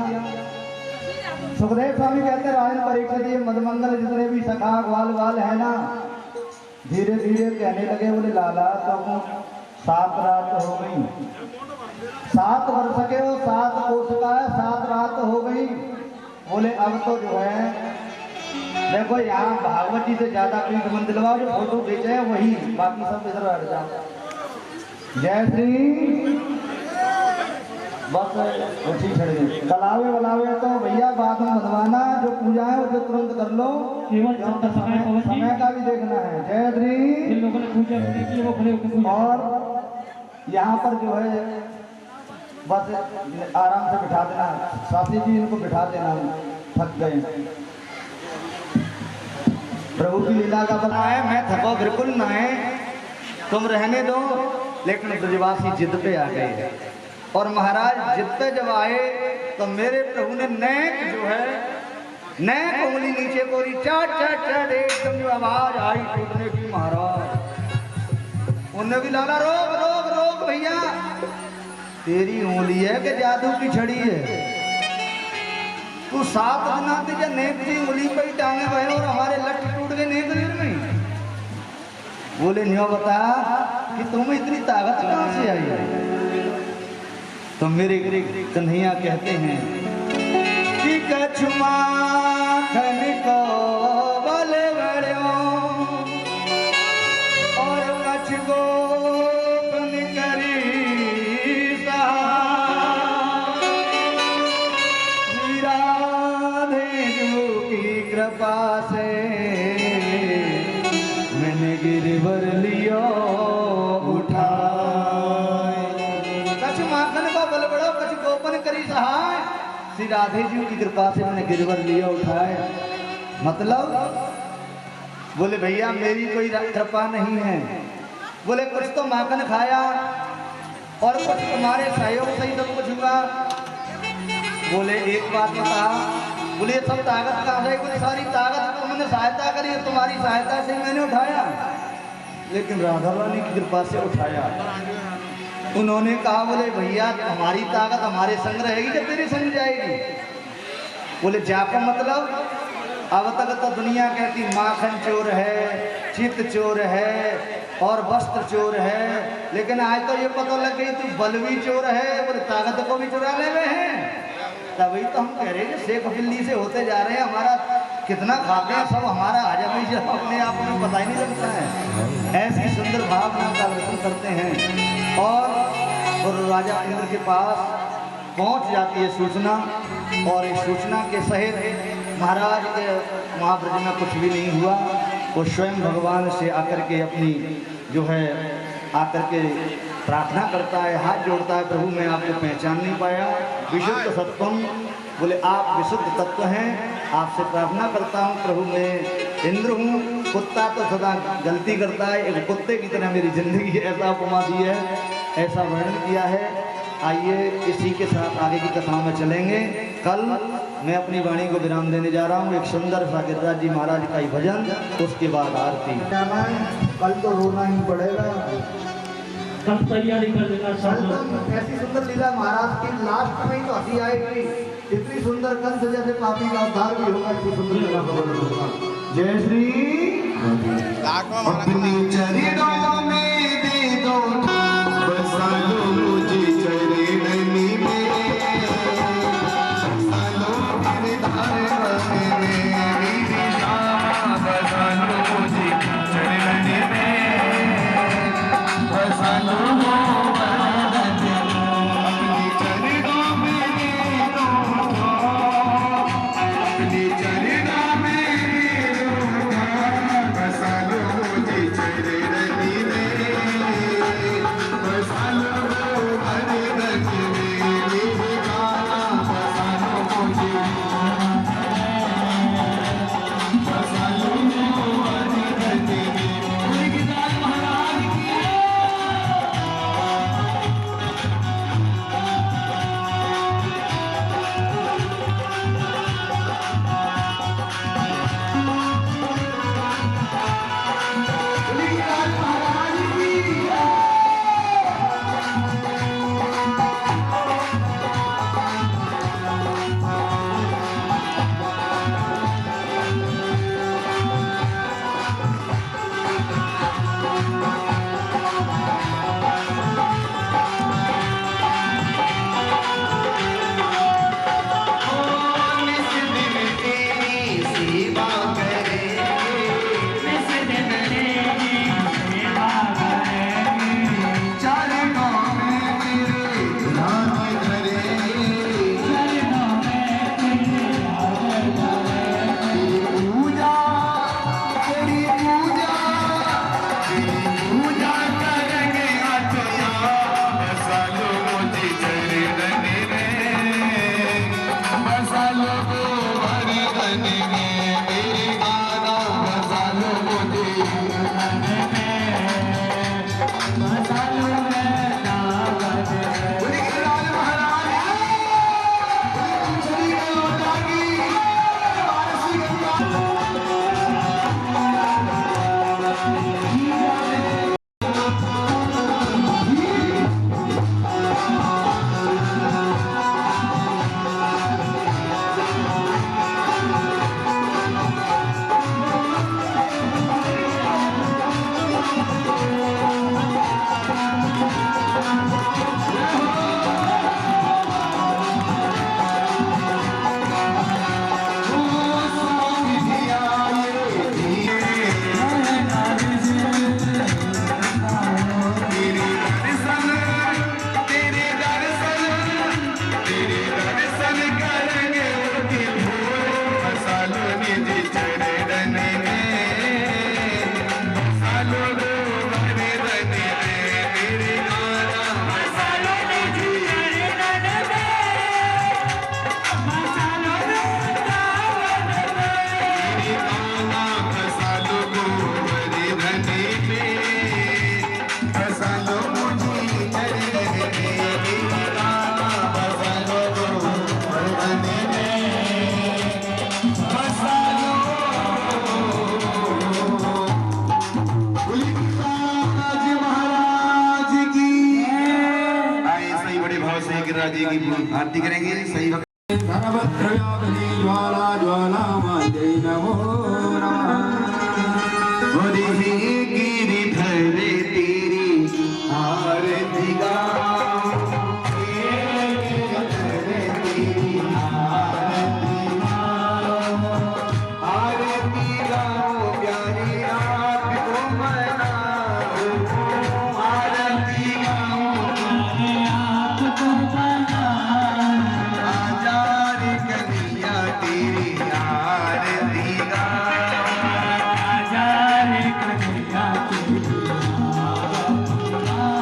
A: सुखदेव स्वामी कहते राजन परीक्षित ये मदमंगल जितने भी सखा ग्वाल वाल है ना, धीरे धीरे कहने लगे बोले लाला तो 7 रात हो गई, 7 वर्ष के हो, 7 कोष का है, 7 रात हो गई। बोले अब तो जो है देखो यहाँ भागवत जी से ज्यादा प्रीत मन दिलवाओ, जो फोटो खींचे वही, बाकी सब इधर हट जाओ। जय श्री बस उठी छड़ गई। कलावे वलावे तो भैया बाद में बनवाना, जो पूजा है उसे तुरंत कर लो,
B: केवल चलता समय पवन जी
A: समय का भी देखना है। जय श्री।
B: जिन लोगों ने पूजा करने के लिए वो खड़े होकर पूजा
A: और यहाँ पर जो है बस आराम से बिठा देना, साथी जी इनको बिठा देना, थक गए। प्रभु की लीला का बना है, मैं थको बिल्कुल ना है, तुम रहने दो। लेकिन ब्रजवासी जिद पे आ गए और महाराज जिद पे जब आए तो मेरे प्रभु ने नेक जो है नेक उंगली नीचे कोरी, चाट चाट चाट एकदम जो आवाज आई टूटने की महाराज। उन्होंने भी लाला रोक रोक रोक भैया, तेरी उंगली है कि जादू की छड़ी है? तू 7 दिना तुझे नेक की उंगली पे ही टांगे भय और हमारे लट टूट गए नेक में। बोले न्यो बता कि तुम्हें इतनी ताकत कहां से आई? तो मेरे कन्हैया कहते हैं कि कछुमा खन को बल बड़ो और कछ गो बन करी राधे जो की कृपा से मैंने गिरवर लियो उठाए। कछ माखन को बल बड़ो कछ गोपन करी सहाय, श्री राधे जी की कृपा से मैंने गिरवर लियो उठाए। मतलब बोले भैया मेरी कोई कृपा नहीं है, बोले कुछ तो माखन खाया और कुछ तुम्हारे सहयोग से ही सब कुछ हुआ। बोले एक बात बता, बोले सब ताकत कहाँ से? बोले सारी ताकत तुमने सहायता करी, तुम्हारी सहायता से मैंने उठाया, लेकिन राधा रानी की कृपा से उठाया। उन्होंने कहा बोले भैया हमारी ताकत हमारे संग रहेगी कि तेरे संग जाएगी? बोले जाको मतलब अब तक तो दुनिया कहती माखन चोर है, चित चोर है और वस्त्र चोर है, लेकिन आज तो ये पता लग गई तू बलवी चोर है, बोले ताकत को भी चुरा ले में है। तभी तो हम कह रहे हैं शेख बिल्ली से होते जा रहे हैं, हमारा कितना खाते हैं सब हमारा हजम ही अपने आप में पता ही नहीं लगता है। ऐसी सुंदर भावना का दर्शन करते हैं और राजा इंद्र के पास पहुंच जाती है सूचना, और इस सूचना के सहित महाराज के महाब्रज में कुछ भी नहीं हुआ। वो स्वयं भगवान से आकर के अपनी जो है आकर के प्रार्थना करता है, हाथ जोड़ता है, प्रभु मैं आपको पहचान नहीं पाया, विशुद्ध सत्वम, बोले आप विशुद्ध तत्व हैं, आपसे प्रार्थना करता हूँ प्रभु मैं इंद्र हूँ। कुत्ता तो सदा गलती करता है, एक कुत्ते की तरह मेरी जिंदगी ऐसा उपमा दी है, ऐसा वर्णन किया है। आइए इसी के साथ आगे की कथा में चलेंगे। कल मैं अपनी वाणी को विराम देने जा रहा हूँ, एक सुंदर सा गिरिराज जी महाराज का ही भजन, उसके बाद आरती। कल तो रोना ही पड़ेगा,
B: कल तैयारी कर देना सब।
A: तो ऐसी सुंदर लीला महाराज की लास्ट में ही तो हंसी आएगी, इतनी सुंदर कंस जैसे पापी का उद्धार भी होगा, इतनी सुंदर लीला का वर्णन होगा। जय श्री।
C: अपनी चरणों में दे दो बसा लो मुझे चरणनी में, बसा लो गिरधार में मेरी शाह, बसा लो मुझे चरणनी में, बसा लो अपनी चरणों में दे दो, अपनी चरणों में दे दो, बसा लो मुझे चरणनी में। शीतला जी की आरती करेंगे सही वक्त
F: सर्वत्रव्यापी ज्वाला ज्वालामायै नमो नमः।
C: हरि गिरिधर तेरी आरती गाऊं, गिरिधर तेरी आरती गाऊं, आरती गाऊं प्यारी आपको मनाऊं, आरती गाऊं प्यारी आपको मनाऊं, आजा रे कन्हैया तेरी आरती गाऊं, आजा रे कन्हैया तेरी आरती गाऊं।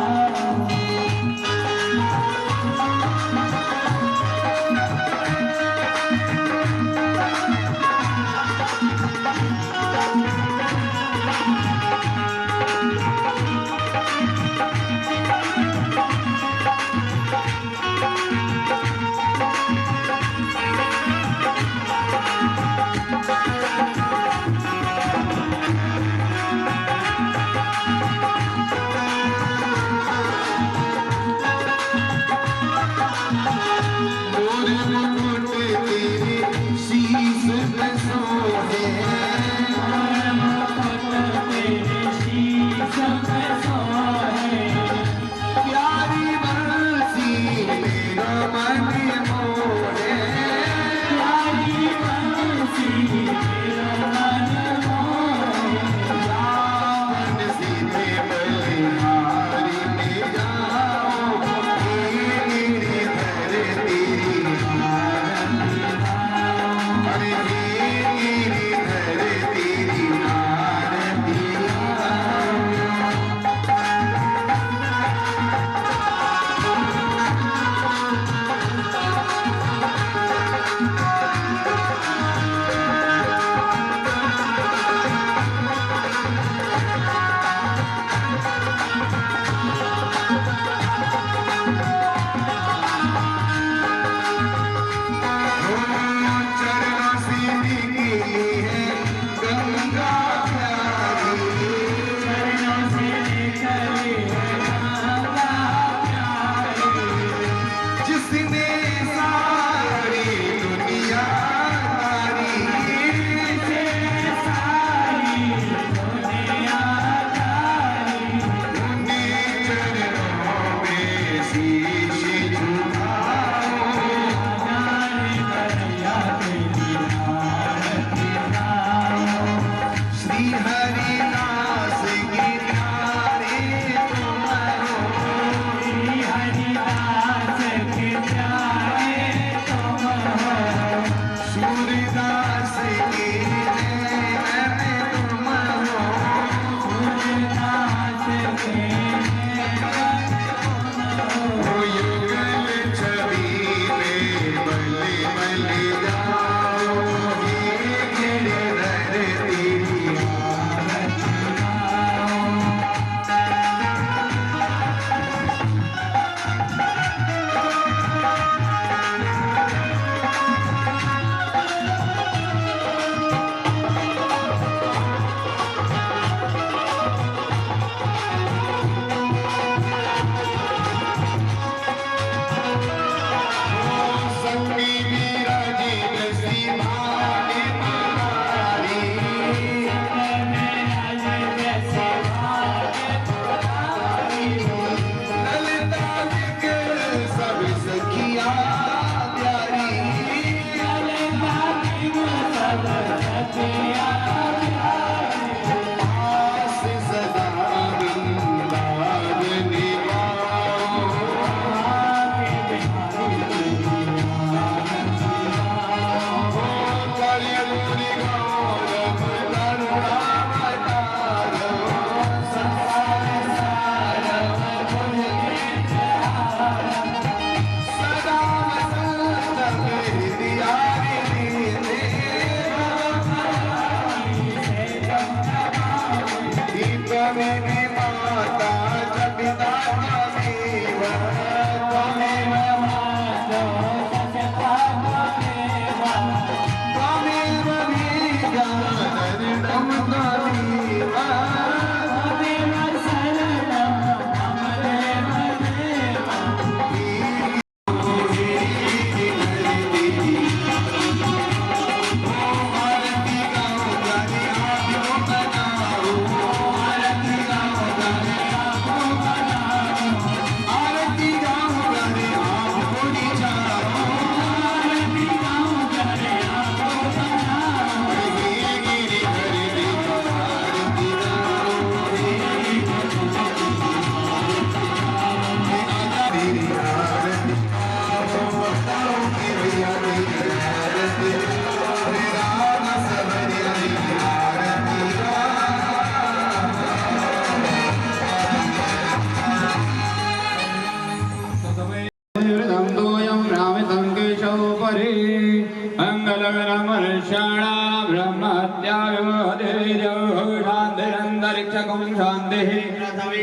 F: वृक्षाणां ब्रह्मत्याविमोदेयो शान्तिरन्तरिक्षकं शान्तिः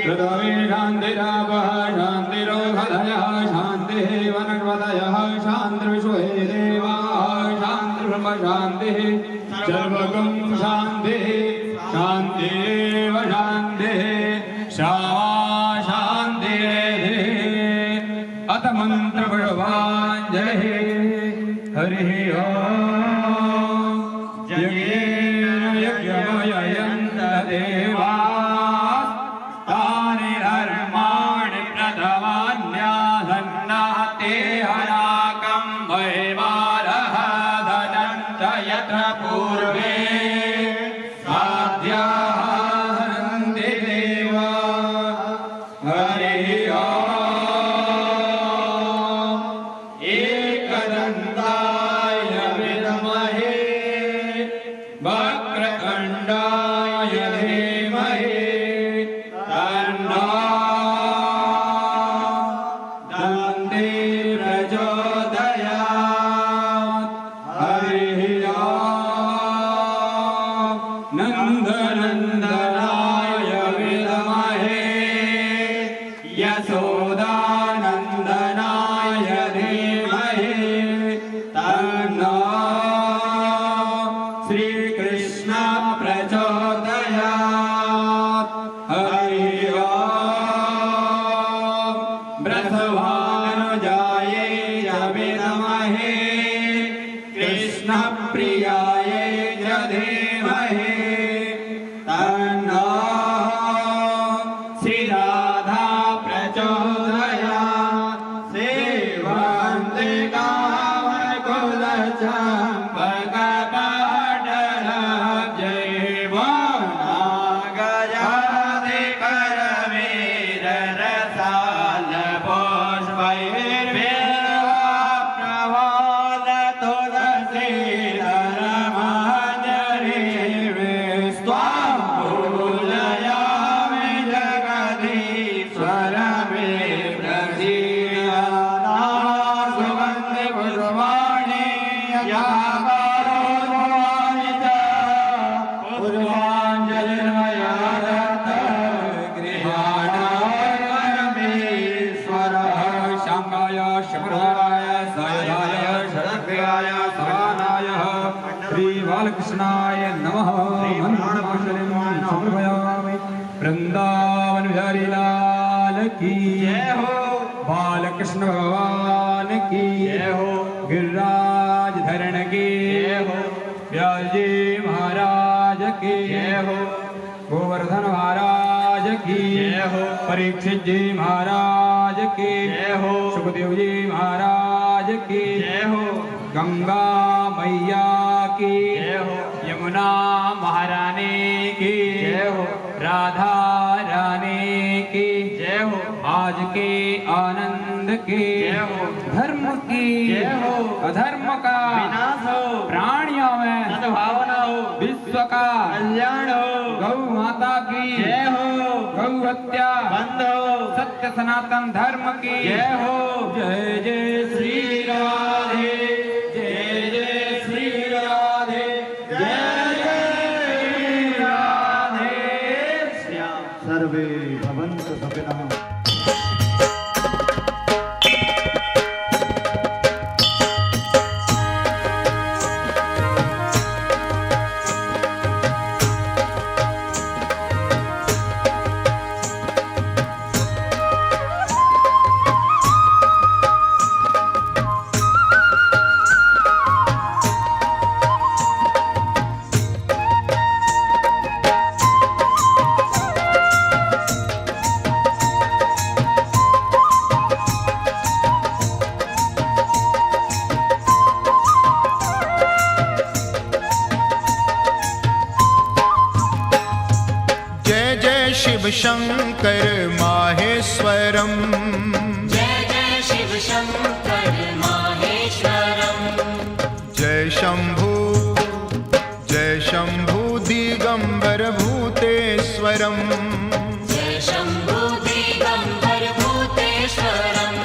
F: पृथिवी शान्तिरापः शान्तिरोषधयः शान्तिः वनस्पतयः शान्तिर्विश्वे देवाः शान्तिर्ब्रह्म शान्तिः सर्वगं शान्तिः शान्तिरेव शान्तिः श्रावा शान्तिरेधिः अथ मन्त्रपुष्पाञ्जलिः हरिः ओम् यज्ञेन यज्ञमयन्त देवाः तानि धर्माणि प्रथमान्यासन्नाते हनाकं वैवारः ददन्त यत्र पूर्वे साध्याः हन्ति देवा हरिः ओम् एकदन्ताय विद्महे वक्रतुण्डाय धीमहि तन्नो दन्ति प्रचोदयात् हरिः ओम् नन्दनन्दनाय विद्महे यशोदानन्दनाय धीमहि तन्नो श्रीकृष्ण प्रचोदयात् हरिः ओम् वृषभानुजायै च विद्महे कृष्णप्रियायै च धीमहि तन्नो श्रीराधा प्रचोदयात् सेवन्ते कामकुलचम्पकपाटलब्जैवनागजाति करवीररसालपुष्पैर्व्याप्रवालतुलसीधरमञ्जरीस्त्वां पूजयामि जगदीश्वरमे प्रसीद सुगन्धि पुष्पाणि याकारोद्भवानि च पुष्पाञ्जलिर्मया गृहाणामेश्वरः शम्भाय शुक्राय सायुधाय शरद्भयाय सवानाय श्रीबालकृष्णाय नमः मन्त्रमाशलिं समर्पयामि। वृंदावन बिहारी लाल की जय हो, बालकृष्ण भगवान की जय हो, गिरिराज धरण की जय हो, व्यास जी महाराज की जय हो, गोवर्धन महाराज की जय हो, परीक्षित जी महाराज की जय हो, सुखदेव जी महाराज की जय हो, गंगा मैया की जय हो, यमुना महारानी की जय हो, राधा रानी की जय हो, आज के आनंद की जय हो, धर्म की जय हो, अधर्म का विनाश हो, प्राणियों में सद्भावना हो, विश्व का कल्याण हो, गौ माता की जय हो, गौ हत्या बंद हो, सत्य सनातन धर्म की जय हो। जय जय श्री राधे, जय जय श्री राधे, जय जय राधे श्याम।
A: सर्वे भवन्तु सुखिनः।
C: शिव शंकर माहेश्वरम,
D: जय जय शिव शंकर माहेश्वरम,
C: जय शंभु दिगंबर भूतेश्वरम,
D: जय शंभु दिगंबर भूतेश्वरम,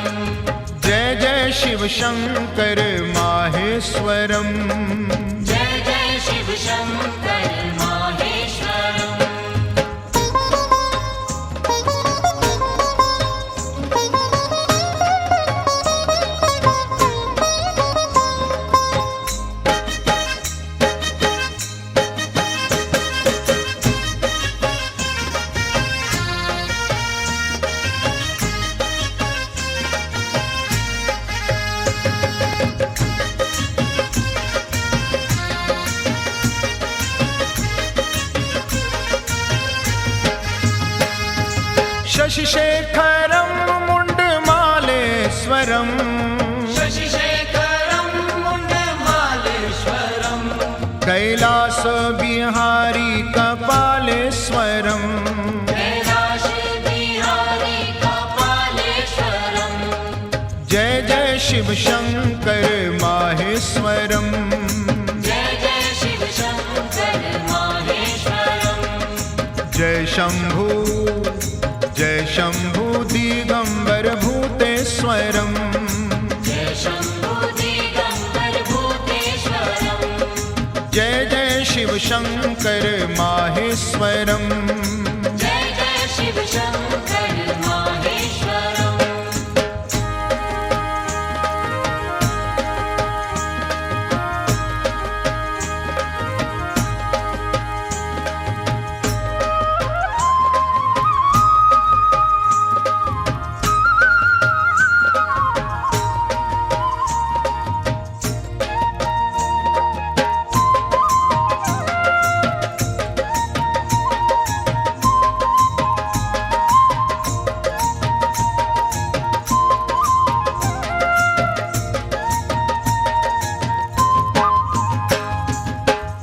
C: जय जय शिव शंकर माहेश्वरम,
D: जय जय शङ्कर माहेश्वरम्
C: शशिशेखरं मुण्डमालेश्वरम्
D: शशिशेखरं मुण्डमालेश्वरम्
C: कैलासविहारी कपालेश्वरम्
D: कैलासविहारी कपालेश्वरम्
C: जय जय शिव शङ्कर माहेश्वरम्
D: जय जय शिव शङ्कर माहेश्वरम्
C: जय शम्भु दिगम्बर भूतेश्वरम्
D: जय शम्भो दिगम्बर भूतेश्वरम्
C: जय जय शिव शङ्कर माहेश्वरम्
D: जय जय शिव शङ्कर माहेश्वरम्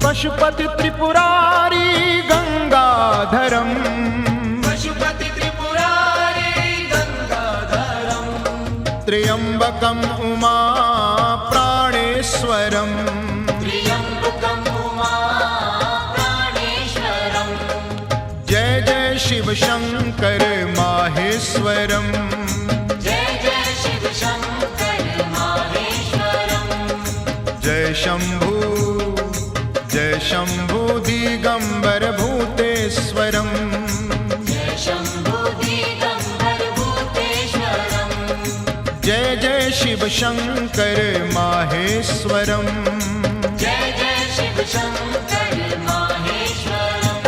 C: पशुपति त्रिपुरारी गंगाधरम्
D: पशुपति त्रिपुरारी गङ्गाधरम्
C: त्र्यम्बकम् उमा प्राणेश्वरम्
D: त्र्यम्बकम् उमा प्राणेश्वरम्
C: जय जय शिव शङ्कर माहेश्वरम्
D: जय जय शिव शङ्कर माहेश्वरम्
C: जय शम्भु दिगम्बर भूतेश्वरम्
D: जय शम्भो दिगम्बर भूतेश्वरम्
C: जय जय शिव शङ्कर माहेश्वरम्
D: जय जय शिव शङ्कर माहेश्वरम्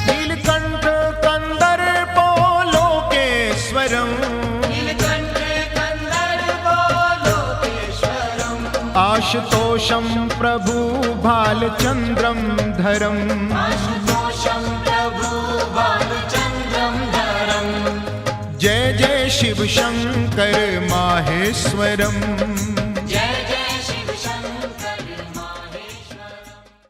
C: नीलकण्ठ कन्दर्पो लोकेश्वरम्
D: नीलकण्ठ कन्दर्पो लोकेश्वरम्
C: आशुतोषं प्रभु भालचन्द्रं धरम्
D: आशुतोषं प्रभु बालचन्द्रं धरम्
C: जय जय शिव शङ्कर माहेश्वरम्